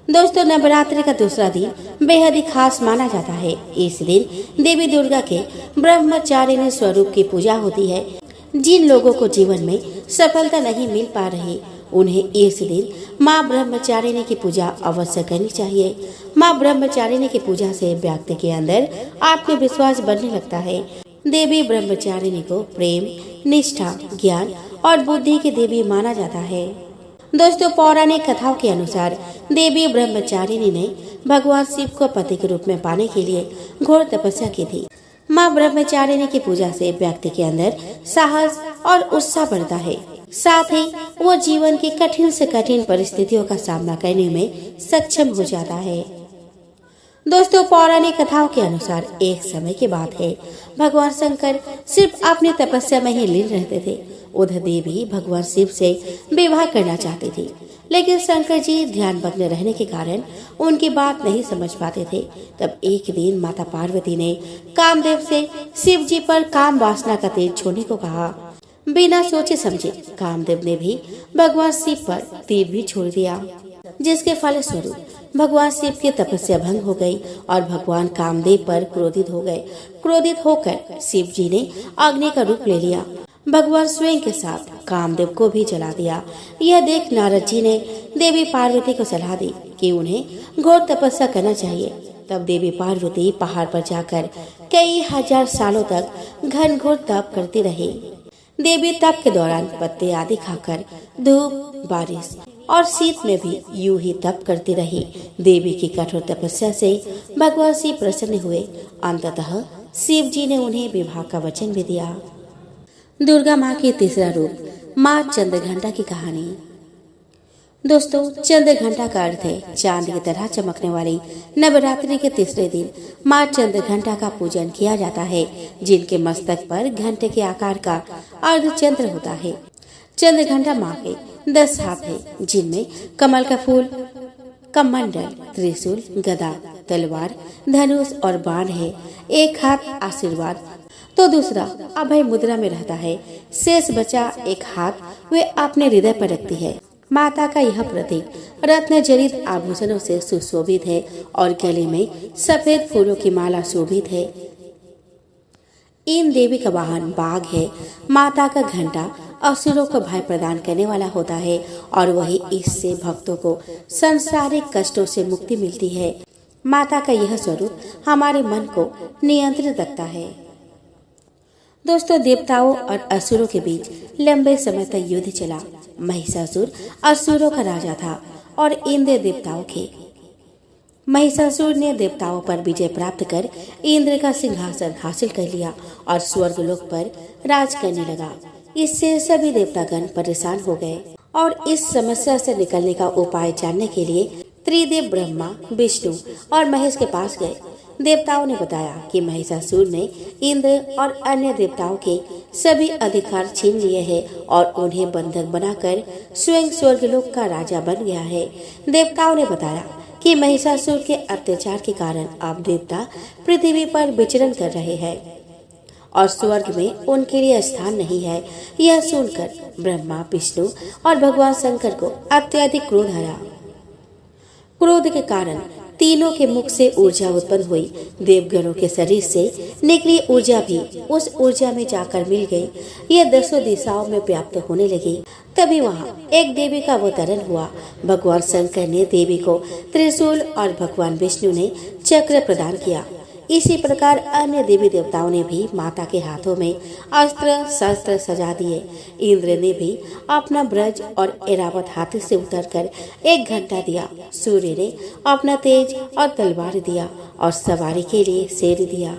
दोस्तों, नवरात्रि का दूसरा दिन बेहद ही खास माना जाता है। इस दिन देवी दुर्गा के ब्रह्मचारिणी स्वरूप की पूजा होती है। जिन लोगों को जीवन में सफलता नहीं मिल पा रही, उन्हें इस दिन माँ ब्रह्मचारिणी की पूजा अवश्य करनी चाहिए। माँ ब्रह्मचारिणी की पूजा से व्यक्ति के अंदर आत्मविश्वास बढ़ने लगता है। देवी ब्रह्मचारिणी को प्रेम, निष्ठा, ज्ञान और बुद्धि की देवी माना जाता है। दोस्तों, पौराणिक कथाओं के अनुसार देवी ब्रह्मचारिणी ने भगवान शिव को पति के रूप में पाने के लिए घोर तपस्या की थी। माँ ब्रह्मचारिणी की पूजा से व्यक्ति के अंदर साहस और उत्साह बढ़ता है। साथ ही वो जीवन की कठिन से कठिन परिस्थितियों का सामना करने में सक्षम हो जाता है। दोस्तों, पौराणिक कथाओं के अनुसार एक समय की बात है, भगवान शंकर सिर्फ अपनी तपस्या में ही लीन रहते थे। उधर देवी भगवान शिव से विवाह करना चाहती थी, लेकिन शंकर जी ध्यानमग्न रहने के कारण उनकी बात नहीं समझ पाते थे। तब एक दिन माता पार्वती ने कामदेव से शिव जी पर काम वासना का तीर छोड़ने को कहा। बिना सोचे समझे कामदेव ने भी भगवान शिव पर तीर भी छोड़ दिया, जिसके फलस्वरूप भगवान शिव की तपस्या भंग हो गई और भगवान कामदेव पर क्रोधित हो गए। क्रोधित होकर शिव जी ने अग्नि का रूप ले लिया। भगवान स्वयं के साथ कामदेव को भी जला दिया। यह देख नारद जी ने देवी पार्वती को सलाह दी कि उन्हें घोर तपस्या करना चाहिए। तब देवी पार्वती पहाड़ पर जाकर कई हजार सालों तक घनघोर तप करती रही। देवी तप के दौरान पत्ते आदि खाकर धूप, बारिश और शीत में भी यूं ही तप करती रही। देवी की कठोर तपस्या से भगवान शिव प्रसन्न हुए। अंततः शिव जी ने उन्हें विवाह का वचन भी दिया। दुर्गा माँ की तीसरा रूप माँ चंद्रघंटा की कहानी। दोस्तों, चंद्रघंटा का अर्थ है चांद की तरह चमकने वाली। नवरात्रि के तीसरे दिन माँ चंद्रघंटा का पूजन किया जाता है, जिनके मस्तक पर घंटे के आकार का अर्धचंद्र होता है। चंद्रघंटा माँ के 10 हाथ है, जिनमें कमल का फूल, कमंडल, त्रिशूल, गदा, तलवार, धनुष और बाण है। एक हाथ आशीर्वाद तो दूसरा अभय मुद्रा में रहता है। शेष बचा एक हाथ वे अपने हृदय पर रखती है। माता का यह प्रतीक रत्न जड़ित आभूषणों से सुशोभित है और गले में सफेद फूलों की माला शोभित है। इन देवी का वाहन बाघ है। माता का घंटा असुरों को भय प्रदान करने वाला होता है और वही इससे भक्तों को सांसारिक कष्टों से मुक्ति मिलती है। माता का यह स्वरूप हमारे मन को नियंत्रित रखता है। दोस्तों, देवताओं और असुरों के बीच लंबे समय तक युद्ध चला। महिषासुर असुरों का राजा था और इंद्र देवताओं के। महिषासुर ने देवताओं पर विजय प्राप्त कर इंद्र का सिंहासन हासिल कर लिया और स्वर्गलोक पर राज करने लगा। इससे सभी देवतागण परेशान हो गए और इस समस्या से निकलने का उपाय जानने के लिए त्रिदेव ब्रह्मा, विष्णु और महेश के पास गए। देवताओं ने बताया कि महिषासुर ने इंद्र और अन्य देवताओं के सभी अधिकार छीन लिए हैं और उन्हें बंधक बनाकर स्वयं स्वर्गलोक का राजा बन गया है। देवताओं ने बताया कि महिषासुर के अत्याचार के कारण अब देवता पृथ्वी पर विचरण कर रहे हैं और स्वर्ग में उनके लिए स्थान नहीं है। यह सुनकर ब्रह्मा, विष्णु और भगवान शंकर को अत्यधिक क्रोध आया। क्रोध के कारण तीनों के मुख से ऊर्जा उत्पन्न हुई। देवगणों के शरीर से निकली ऊर्जा भी उस ऊर्जा में जाकर मिल गई। यह 10 दिशाओं में व्याप्त होने लगी। तभी वहाँ एक देवी का अवतरण हुआ। भगवान शंकर ने देवी को त्रिशूल और भगवान विष्णु ने चक्र प्रदान किया। इसी प्रकार अन्य देवी देवताओं ने भी माता के हाथों में अस्त्र शस्त्र सजा दिए। इंद्र ने भी अपना ब्रज और ऐरावत हाथी से उतरकर 1 घंटा दिया। सूर्य ने अपना तेज और तलवार दिया और सवारी के लिए शेर दिया।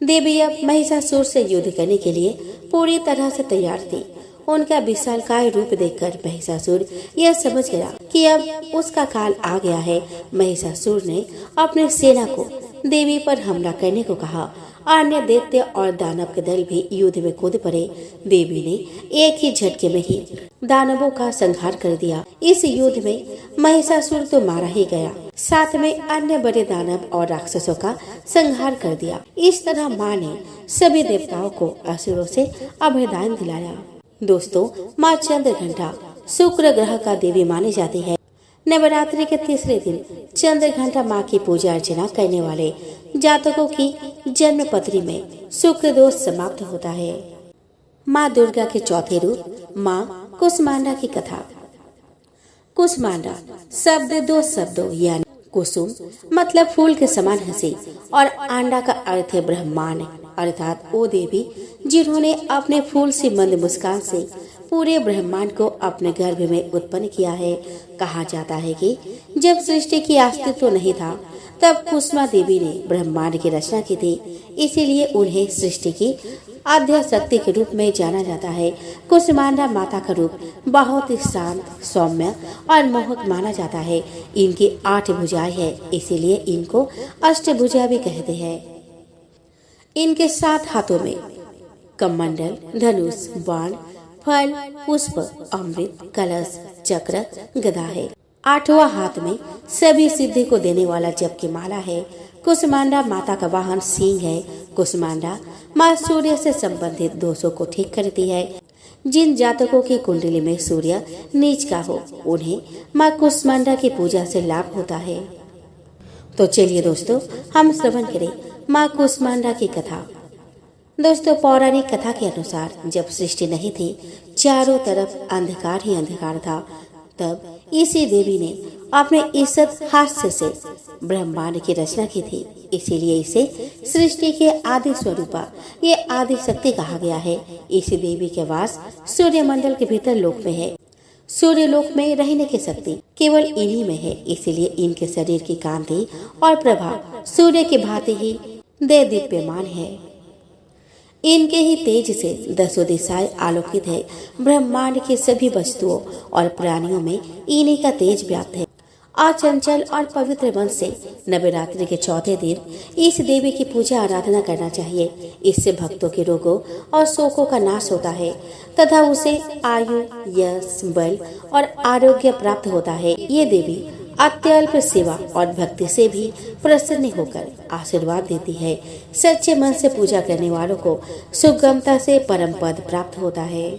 देवी अब महिषासुर से युद्ध करने के लिए पूरी तरह से तैयार थी। उनका विशालकाय रूप देखकर महिषासुर यह समझ गया कि अब उसका काल आ गया है। महिषासुर ने अपनी सेना को देवी पर हमला करने को कहा। अन्य दैत्य और दानव के दल भी युद्ध में कूद पड़े। देवी ने एक ही झटके में ही दानवों का संहार कर दिया। इस युद्ध में महिषासुर तो मारा ही गया, साथ में अन्य बड़े दानव और राक्षसों का संहार कर दिया। इस तरह माँ ने सभी देवताओं को असुरों से अभयदान दिलाया। दोस्तों, माँ चंद्रघंटा शुक्र ग्रह का देवी मानी जाती है। नवरात्रि के तीसरे दिन चंद्रघंटा माँ की पूजा अर्चना करने वाले जातकों की जन्म पत्री में शुक्र दोष समाप्त होता है। माँ दुर्गा के चौथे रूप माँ कुष्मांडा की कथा। कुष्मांडा शब्द 2 शब्दों यानी कुसुम मतलब फूल के समान हंसी और आंडा का अर्थ है ब्रह्मांड, अर्थात वो देवी जिन्होंने अपने फूल से मंद मुस्कान से पूरे ब्रह्मांड को अपने गर्भ में उत्पन्न किया है। कहा जाता है कि जब सृष्टि की अस्तित्व नहीं था तब कुसुमा देवी ने ब्रह्मांड की रचना की थी, इसीलिए उन्हें सृष्टि की आद्य शक्ति के रूप में जाना जाता है। कुष्मांडा माता का रूप बहुत ही शांत, सौम्य और मोहक माना जाता है। इनकी 8 भुजाएं हैं, इसीलिए इनको अष्टभुजा भी कहते हैं। इनके 7 हाथों में कमंडल, धनुष, बाण, फल, पुष्प, अमृत, कलश, चक्र, गदा है। 8वां हाथ में सभी सिद्धि को देने वाला जप की माला है। कुष्मांडा माता का वाहन सिंह है। कुष्मांडा माँ सूर्य से संबंधित दोषों को ठीक करती है। जिन जातकों की कुंडली में सूर्य नीच का हो उन्हें माँ कुष्मांडा की पूजा से लाभ होता है। तो चलिए दोस्तों, हम श्रवण करें माँ कुष्मांडा की कथा। दोस्तों, पौराणिक कथा के अनुसार जब सृष्टि नहीं थी, चारों तरफ अंधकार ही अंधकार था, तब इसी देवी ने अपने इज्जत हास्य से ब्रह्मांड की रचना की थी। इसीलिए इसे सृष्टि के आदि स्वरूपा, ये आदि शक्ति कहा गया है। इसी देवी के वास सूर्य मंडल के भीतर लोक में है। सूर्य लोक में रहने की शक्ति केवल इन्हीं में है, इसीलिए इनके शरीर की कांति और प्रभाव सूर्य की भांति ही दे दीप्यमान है। इनके ही तेज से 10 दिशाएं आलोकित है। ब्रह्मांड की सभी वस्तुओं और प्राणियों में इन्हीं का तेज व्याप्त है। अचंचल और पवित्र मन से नवरात्रि के चौथे दिन इस देवी की पूजा आराधना करना चाहिए। इससे भक्तों के रोगों और शोकों का नाश होता है तथा उसे आयु, यश, बल और आरोग्य प्राप्त होता है। ये देवी अत्यल्प सेवा और भक्ति से भी प्रसन्न होकर आशीर्वाद देती है। सच्चे मन से पूजा करने वालों को सुगमता से परम पद प्राप्त होता है।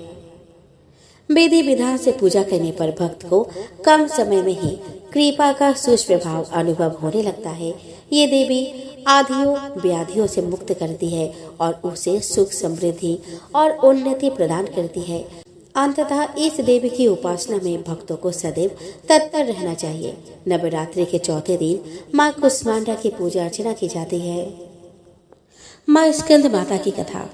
विधि विधान से पूजा करने पर भक्त को कम समय में ही कृपा का सुप्रभाव अनुभव होने लगता है। ये देवी आधियों व्याधियों से मुक्त करती है और उसे सुख, समृद्धि और उन्नति प्रदान करती है। अंततः इस देवी की उपासना में भक्तों को सदैव तत्पर रहना चाहिए। नवरात्रि के चौथे दिन माँ कुष्मांडा की पूजा अर्चना की जाती है। माँ स्कंद माता की कथा।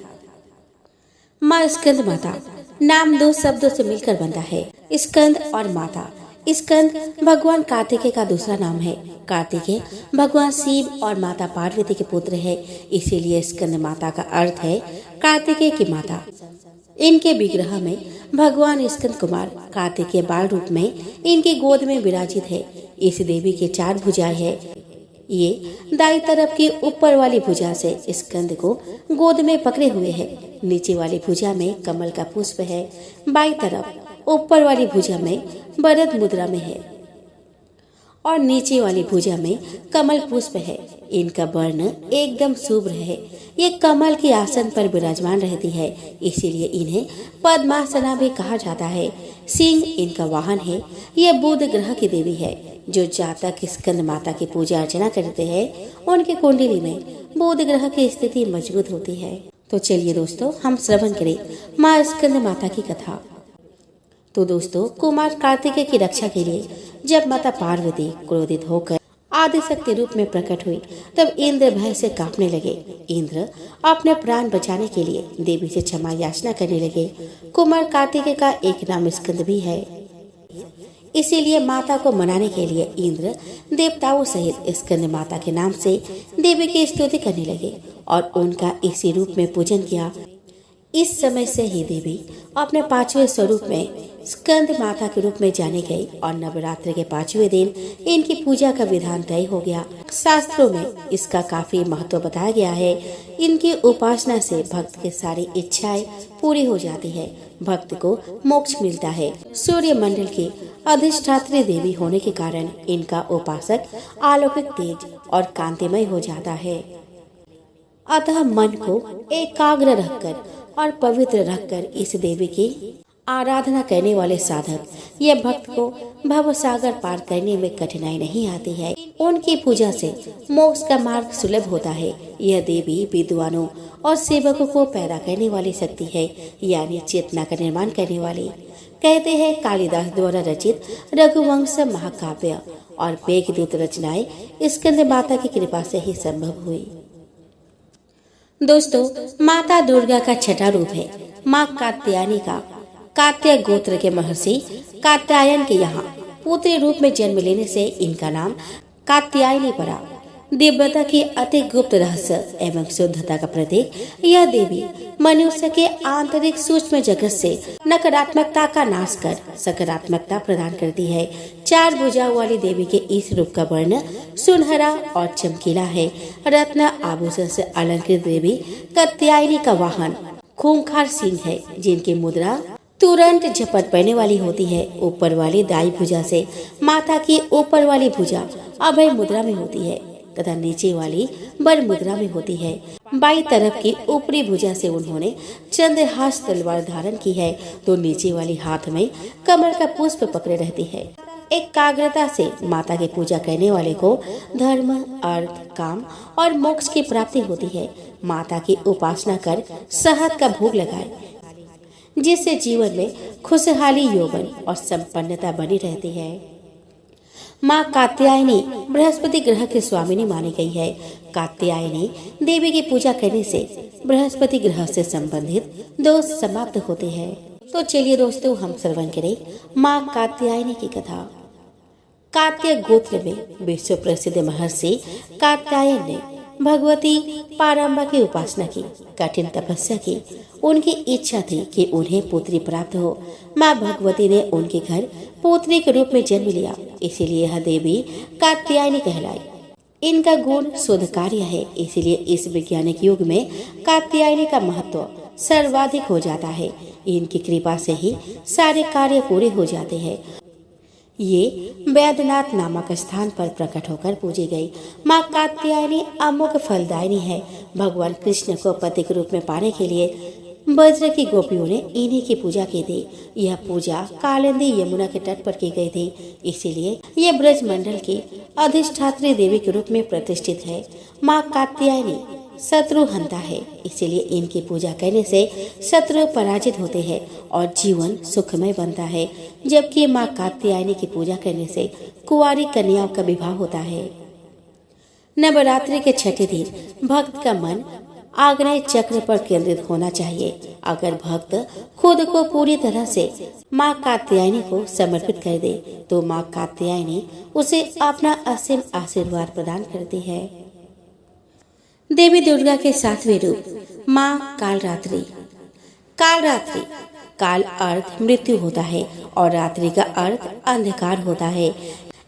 माँ स्कंद माता नाम 2 शब्दों से मिलकर बनता है, स्कंद और माता। स्कंद भगवान कार्तिकेय का दूसरा नाम है। कार्तिकेय भगवान शिव और माता पार्वती के पुत्र है, इसीलिए स्कंद माता का अर्थ है कार्तिकेय की माता। इनके विग्रह में भगवान स्कंद कुमार कार्तिकेय बाल रूप में इनकी गोद में विराजित है। इस देवी की 4 भुजाएं है। ये दाईं तरफ की ऊपर वाली भुजा से स्कंद को गोद में पकड़े हुए है। नीचे वाली भुजा में कमल का पुष्प है। बाईं तरफ ऊपर वाली भुजा में वरद मुद्रा में है और नीचे वाली भुजा में कमल पुष्प है। इनका वर्ण एकदम शुभ्र है। ये कमल के आसन पर विराजमान रहती है, इसीलिए इन्हें पद्मासना भी कहा जाता है। सिंह इनका वाहन है। यह बुध ग्रह की देवी है। जो जातक स्कंद माता की पूजा अर्चना करते हैं उनकी कुंडली में बुध ग्रह की स्थिति मजबूत होती है। तो चलिए दोस्तों, हम श्रवण करें माँ स्कंद माता की कथा। तो दोस्तों, कुमार कार्तिकेय की रक्षा के लिए जब माता पार्वती क्रोधित होकर आदिशक्ति रूप में प्रकट हुई, तब इंद्र भय से कांपने लगे। इंद्र अपने प्राण बचाने के लिए देवी से क्षमा याचना करने लगे। कुमार कार्तिकेय का एक नाम स्कंद भी है। इसीलिए माता को मनाने के लिए इंद्र देवताओं सहित स्कंद माता के नाम से देवी की स्तुति करने लगे और उनका इसी रूप में पूजन किया। इस समय से ही देवी अपने 5वें स्वरूप में स्कंद माता के रूप में जानी गई और नवरात्रि के 5वें दिन इनकी पूजा का विधान तय हो गया। शास्त्रों में इसका काफी महत्व बताया गया है। इनकी उपासना से भक्त की सारी इच्छाएं पूरी हो जाती है, भक्त को मोक्ष मिलता है। सूर्य मंडल की अधिष्ठात्री देवी होने के कारण इनका उपासक अलौकिक तेज और कांतिमय हो जाता है। अतः मन को एकाग्र रखकर और पवित्र रखकर इस देवी की आराधना करने वाले साधक या भक्त को भव सागर पार करने में कठिनाई नहीं आती है। उनकी पूजा से मोक्ष का मार्ग सुलभ होता है। यह देवी विद्वानों और सेवकों को पैदा करने वाली शक्ति है, यानी चेतना का निर्माण करने वाली। कहते हैं कालिदास द्वारा रचित रघुवंश महाकाव्य और मेघदूत रचनाएं स्कंद माता की कृपा से ही संभव हुई। दोस्तों, माता दुर्गा का छठा रूप है माँ कात्यायनी का। कात्य गोत्र के महर्षि कात्यायन के यहाँ पुत्री रूप में जन्म लेने से इनका नाम कात्यायनी पड़ा। दिव्यता की अति गुप्त रहस्य एवं शुद्धता का प्रतीक यह देवी मनुष्य के आंतरिक सूक्ष्म जगत से नकारात्मकता का नाश कर सकारात्मकता प्रदान करती है। 4 भुजाओं वाली देवी के इस रूप का वर्ण सुनहरा और चमकीला है। रत्न आभूषण से अलंकृत देवी कात्यायनी का वाहन खूंखार सिंह है, जिनकी मुद्रा तुरंत झपट पड़ने वाली होती है। ऊपर वाली दाई भुजा से माता की ऊपर वाली भुजा अभय मुद्रा में होती है तथा नीचे वाली बर मुद्रा में होती है। बाई तरफ की ऊपरी भुजा से उन्होंने चंद्रहास तलवार धारण की है, तो नीचे वाली हाथ में कमल का पुष्प पकड़े रहती है। एकाग्रता से माता की पूजा करने वाले को धर्म, अर्थ, काम और मोक्ष की प्राप्ति होती है। माता की उपासना कर शहद का भोग लगाए, जिससे जीवन में खुशहाली, यौवन और संपन्नता बनी रहती है। माँ कात्यायनी बृहस्पति ग्रह के स्वामिनी मानी गई है। कात्यायनी देवी की पूजा करने से बृहस्पति ग्रह से संबंधित दोष समाप्त होते हैं। तो चलिए दोस्तों, हम श्रवण करें माँ कात्यायनी की कथा। कात्य गोत्र में विश्व प्रसिद्ध महर्षि कात्यायन ने भगवती पारंबा की उपासना की, कठिन तपस्या की। उनकी इच्छा थी कि उन्हें पुत्री प्राप्त हो। माँ भगवती ने उनके घर पुत्री के रूप में जन्म लिया, इसीलिए यह देवी कात्यायनी कहलाई। इनका गुण शोध कार्य है, इसीलिए इस वैज्ञानिक युग में कात्यायनी का महत्व सर्वाधिक हो जाता है। इनकी कृपा से ही सारे कार्य पूरे हो जाते हैं। ये वैद्यनाथ नामक स्थान पर प्रकट होकर पूजी गई। माँ कात्यायनी अमोघ फलदायिनी है। भगवान कृष्ण को पति के रूप में पाने के लिए ब्रज की गोपियों ने इन्हीं की पूजा की थी। यह पूजा कालिंदी यमुना के तट पर की गई थी, इसीलिए यह ब्रज मंडल की अधिष्ठात्री देवी के रूप में प्रतिष्ठित है। माँ कात्यायनी शत्रु हंता है, इसीलिए इनकी पूजा करने से शत्रु पराजित होते हैं और जीवन सुखमय बनता है। जबकि माँ कात्यायनी की पूजा करने से कुंवारी कन्याओं का विवाह होता है। नवरात्रि के छठे दिन भक्त का मन आग्नेय चक्र पर केंद्रित होना चाहिए। अगर भक्त खुद को पूरी तरह से माँ कात्यायनी को समर्पित कर दे, तो माँ कात्यायनी उसे अपना असीम आशीर्वाद प्रदान करती है। देवी दुर्गा के 7वें रूप माँ कालरात्रि। कालरात्रि काल अर्थ मृत्यु होता है और रात्रि का अर्थ अंधकार होता है।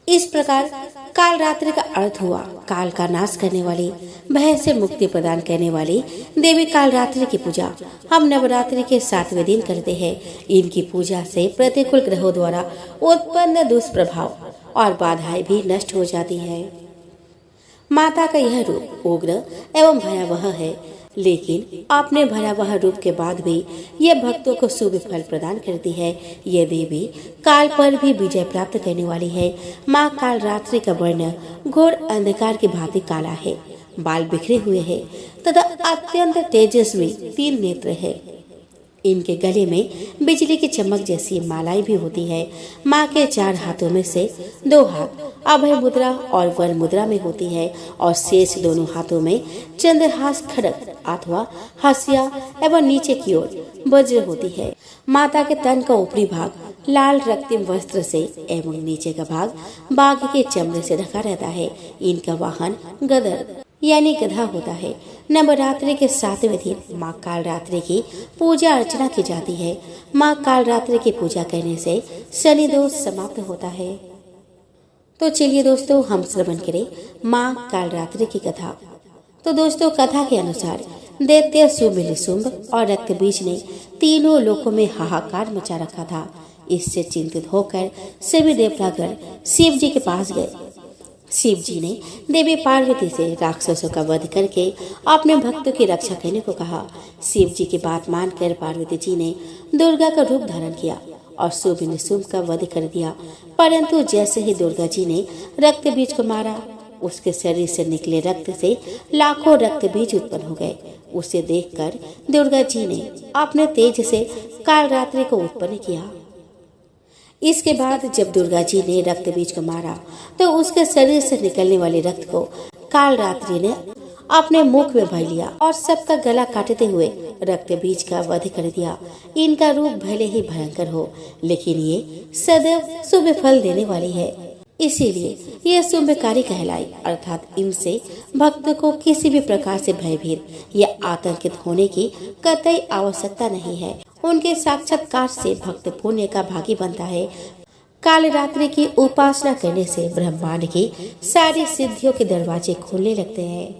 इस प्रकार कालरात्रि का अर्थ हुआ काल का नाश करने वाली, भय से मुक्ति प्रदान करने वाली देवी कालरात्रि की पूजा हम नवरात्रि के 7वें दिन करते हैं। इनकी पूजा से प्रतिकूल ग्रहों द्वारा उत्पन्न दुष्प्रभाव और बाधाएं भी नष्ट हो जाती है। माता का यह रूप उग्र एवं भयावह है। लेकिन अपने भरा हुआ रूप के बाद भी यह भक्तों को शुभ फल प्रदान करती है। यह देवी काल पर भी विजय प्राप्त करने वाली है। माँ काल रात्रि का वर्ण घोर अंधकार की भांति काला है, बाल बिखरे हुए हैं तथा अत्यंत तेजस्वी 3 नेत्र है। इनके गले में बिजली की चमक जैसी मालाएं भी होती है। माँ के 4 हाथों में से 2 हाथ अभय मुद्रा और वर मुद्रा में होती है और शेष दोनों हाथों में चंद्रहास खड़ग अथवा हसिया एवं नीचे की ओर वज्र होती है। माता के तन का ऊपरी भाग लाल रक्तिम वस्त्र से एवं नीचे का भाग बाघ के चमड़े से ढका रहता है। इनका वाहन गदर यानी गधा होता है। नवरात्रि के 7वें दिन माँ काल रात्रि की पूजा अर्चना की जाती है। माँ काल रात्रि की पूजा करने से शनि दोष समाप्त होता है। तो चलिए दोस्तों, हम श्रवण करें माँ काल रात्रि की कथा। तो दोस्तों, कथा के अनुसार दैत्य शुंभ निशुंभ और रक्तबीज ने तीनों लोकों में हाहाकार मचा रखा था। इससे चिंतित होकर सभी देवतागण शिव जी के पास गए। शिव जी ने देवी पार्वती से राक्षसों का वध करके अपने भक्तों की रक्षा करने को कहा। शिव जी की बात मानकर पार्वती जी ने दुर्गा का रूप धारण किया और शुंभ निशुंभ का वध कर दिया। परंतु जैसे ही दुर्गा जी ने रक्त बीज को मारा, उसके शरीर से निकले रक्त से लाखों रक्त बीज उत्पन्न हो गए। उसे देखकर दुर्गा जी ने अपने तेज से काल रात्रि को उत्पन्न किया। इसके बाद जब दुर्गा जी ने रक्त बीज को मारा तो उसके शरीर से निकलने वाले रक्त को काल रात्रि ने अपने मुख में भर लिया और सबका गला काटते हुए रक्त बीज का वध कर दिया। इनका रूप भले ही भयंकर हो, लेकिन ये सदैव शुभ फल देने वाली है, इसीलिए ये शुभकारी कहलाई। अर्थात इनसे भक्त को किसी भी प्रकार से भयभीत या आतंकित होने की कतई आवश्यकता नहीं है। उनके साक्षात्कार से भक्त पुण्य का भागी बनता है। काल रात्रि की उपासना करने से ब्रह्मांड की सारी सिद्धियों के दरवाजे खुलने लगते हैं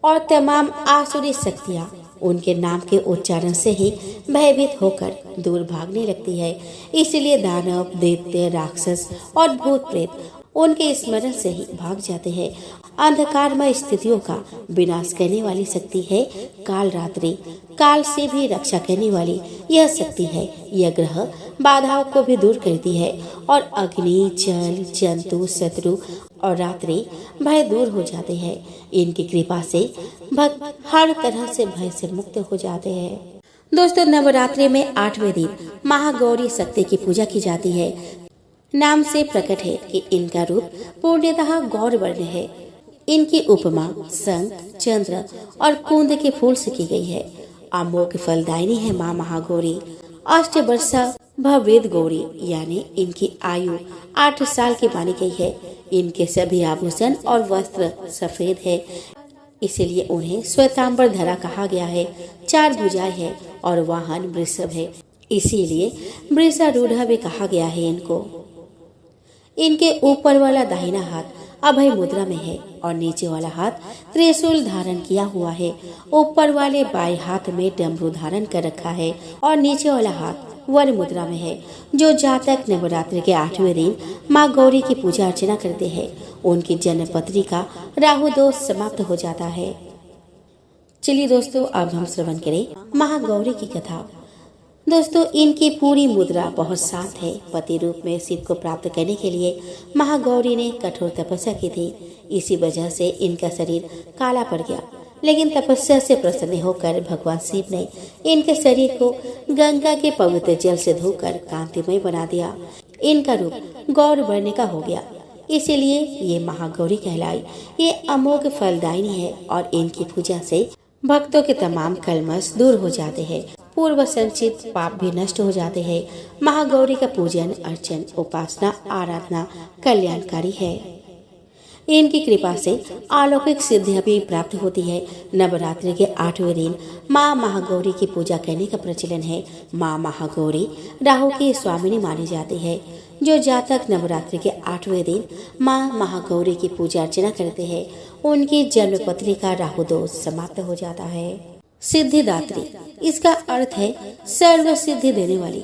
और तमाम आसुरी शक्तियाँ उनके नाम के उच्चारण से ही भयभीत होकर दूर भागने लगती है। इसलिए दानव, दैत्य, राक्षस और भूत प्रेत उनके स्मरण से ही भाग जाते हैं। अंधकारमय स्थितियों का विनाश करने वाली शक्ति है काल रात्रि। काल से भी रक्षा करने वाली यह शक्ति है। यह ग्रह बाधाओं को भी दूर करती है और अग्नि, जल, जंतु, शत्रु और रात्रि भय दूर हो जाते हैं। इनकी कृपा से भक्त हर तरह से भय से मुक्त हो जाते हैं। दोस्तों, नवरात्रि में 8वें दिन महागौरी शक्ति की पूजा की जाती है। नाम से प्रकट है कि इनका रूप पूर्णतः गौर वर्ण है। इनकी उपमा शंख, चंद्र और कुंद के फूल से की गई है। अमोघ फलदायिनी है माँ महागौरी। अष्टवर्षा भवेद गौरी यानी इनकी आयु 8 साल की मानी गई है। इनके सभी आभूषण और वस्त्र सफेद है, इसीलिए उन्हें श्वेतांबर धरा कहा गया है। 4 भुजाएं है और वाहन वृषभ है, इसीलिए वृषारूढ़ भी कहा गया है इनको। इनके ऊपर वाला दाहिना हाथ अभय मुद्रा में है और नीचे वाला हाथ त्रिशूल धारण किया हुआ है। ऊपर वाले बाएं हाथ में डमरू धारण कर रखा है और नीचे वाला हाथ वर मुद्रा में है। जो जातक नवरात्रि के 8वें दिन माँ गौरी की पूजा अर्चना करते हैं, उनकी जन्म पत्री का राहु दोष समाप्त हो जाता है। चलिए दोस्तों, अब हम श्रवण करें महागौरी की कथा। दोस्तों, इनकी पूरी मुद्रा बहुत शांत है। पति रूप में शिव को प्राप्त करने के लिए महागौरी ने कठोर तपस्या की थी। इसी वजह से इनका शरीर काला पड़ गया, लेकिन तपस्या से प्रसन्न होकर भगवान शिव ने इनके शरीर को गंगा के पवित्र जल से धोकर कांतिमय बना दिया। इनका रूप गौर वर्ण का हो गया, इसीलिए ये महागौरी कहलाई। ये अमोघ फलदायिनी है और इनकी पूजा से भक्तों के तमाम कलमश दूर हो जाते हैं। पूर्व संचित पाप भी नष्ट हो जाते हैं। महागौरी का पूजन, अर्चन, उपासना, आराधना कल्याणकारी है। इनकी कृपा से अलौकिक सिद्धियां भी प्राप्त होती है। नवरात्रि के 8वें दिन माँ महागौरी की पूजा करने का प्रचलन है। माँ महागौरी राहु की स्वामिनी मानी जाती है। जो जातक नवरात्रि के 8वें दिन माँ महागौरी की पूजा अर्चना करते हैं, उनकी जन्म पत्री का राहु दोष समाप्त हो जाता है। सिद्धिदात्री, इसका अर्थ है सर्व सिद्धि देने वाली।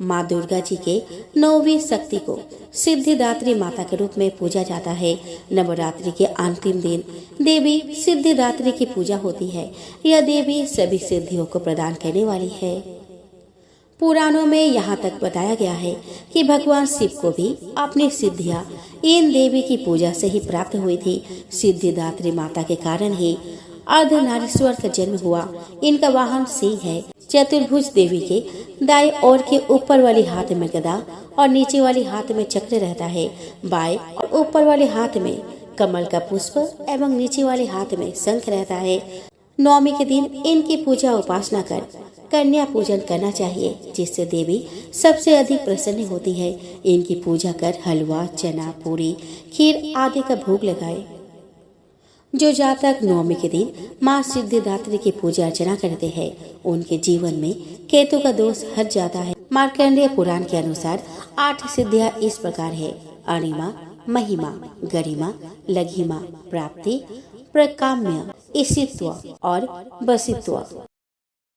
माँ दुर्गा जी के 9वीं शक्ति को सिद्धिदात्री माता के रूप में पूजा जाता है। नवरात्रि के अंतिम दिन देवी सिद्धिदात्री की पूजा होती है। यह देवी सभी सिद्धियों को प्रदान करने वाली है। पुराणों में यहाँ तक बताया गया है कि भगवान शिव को भी अपनी सिद्धियाँ इन देवी की पूजा से ही प्राप्त हुई थी। सिद्धिदात्री माता के कारण ही अर्धनारीश्वर का जन्म हुआ। इनका वाहन सिंह है। चतुर्भुज देवी के दाएं ओर के ऊपर वाली हाथ में गदा और नीचे वाली हाथ में चक्र रहता है। बाएं और ऊपर वाले हाथ में कमल का पुष्प एवं नीचे वाले हाथ में शंख रहता है। नवमी के दिन इनकी पूजा उपासना कर कन्या पूजन करना चाहिए, जिससे देवी सबसे अधिक प्रसन्न होती है। इनकी पूजा कर हलवा, चना, पूरी, खीर आदि का भोग लगाए। जो जातक नवमी के दिन माँ सिद्धिदात्री की पूजा अर्चना करते हैं, उनके जीवन में केतु का दोष हट जाता है। मार्कंडेय पुराण के अनुसार 8 सिद्धियां इस प्रकार है: अणिमा, महिमा, गरिमा, लघिमा, प्राप्ति, प्रकाम्य, ईशित्व और वसित्व।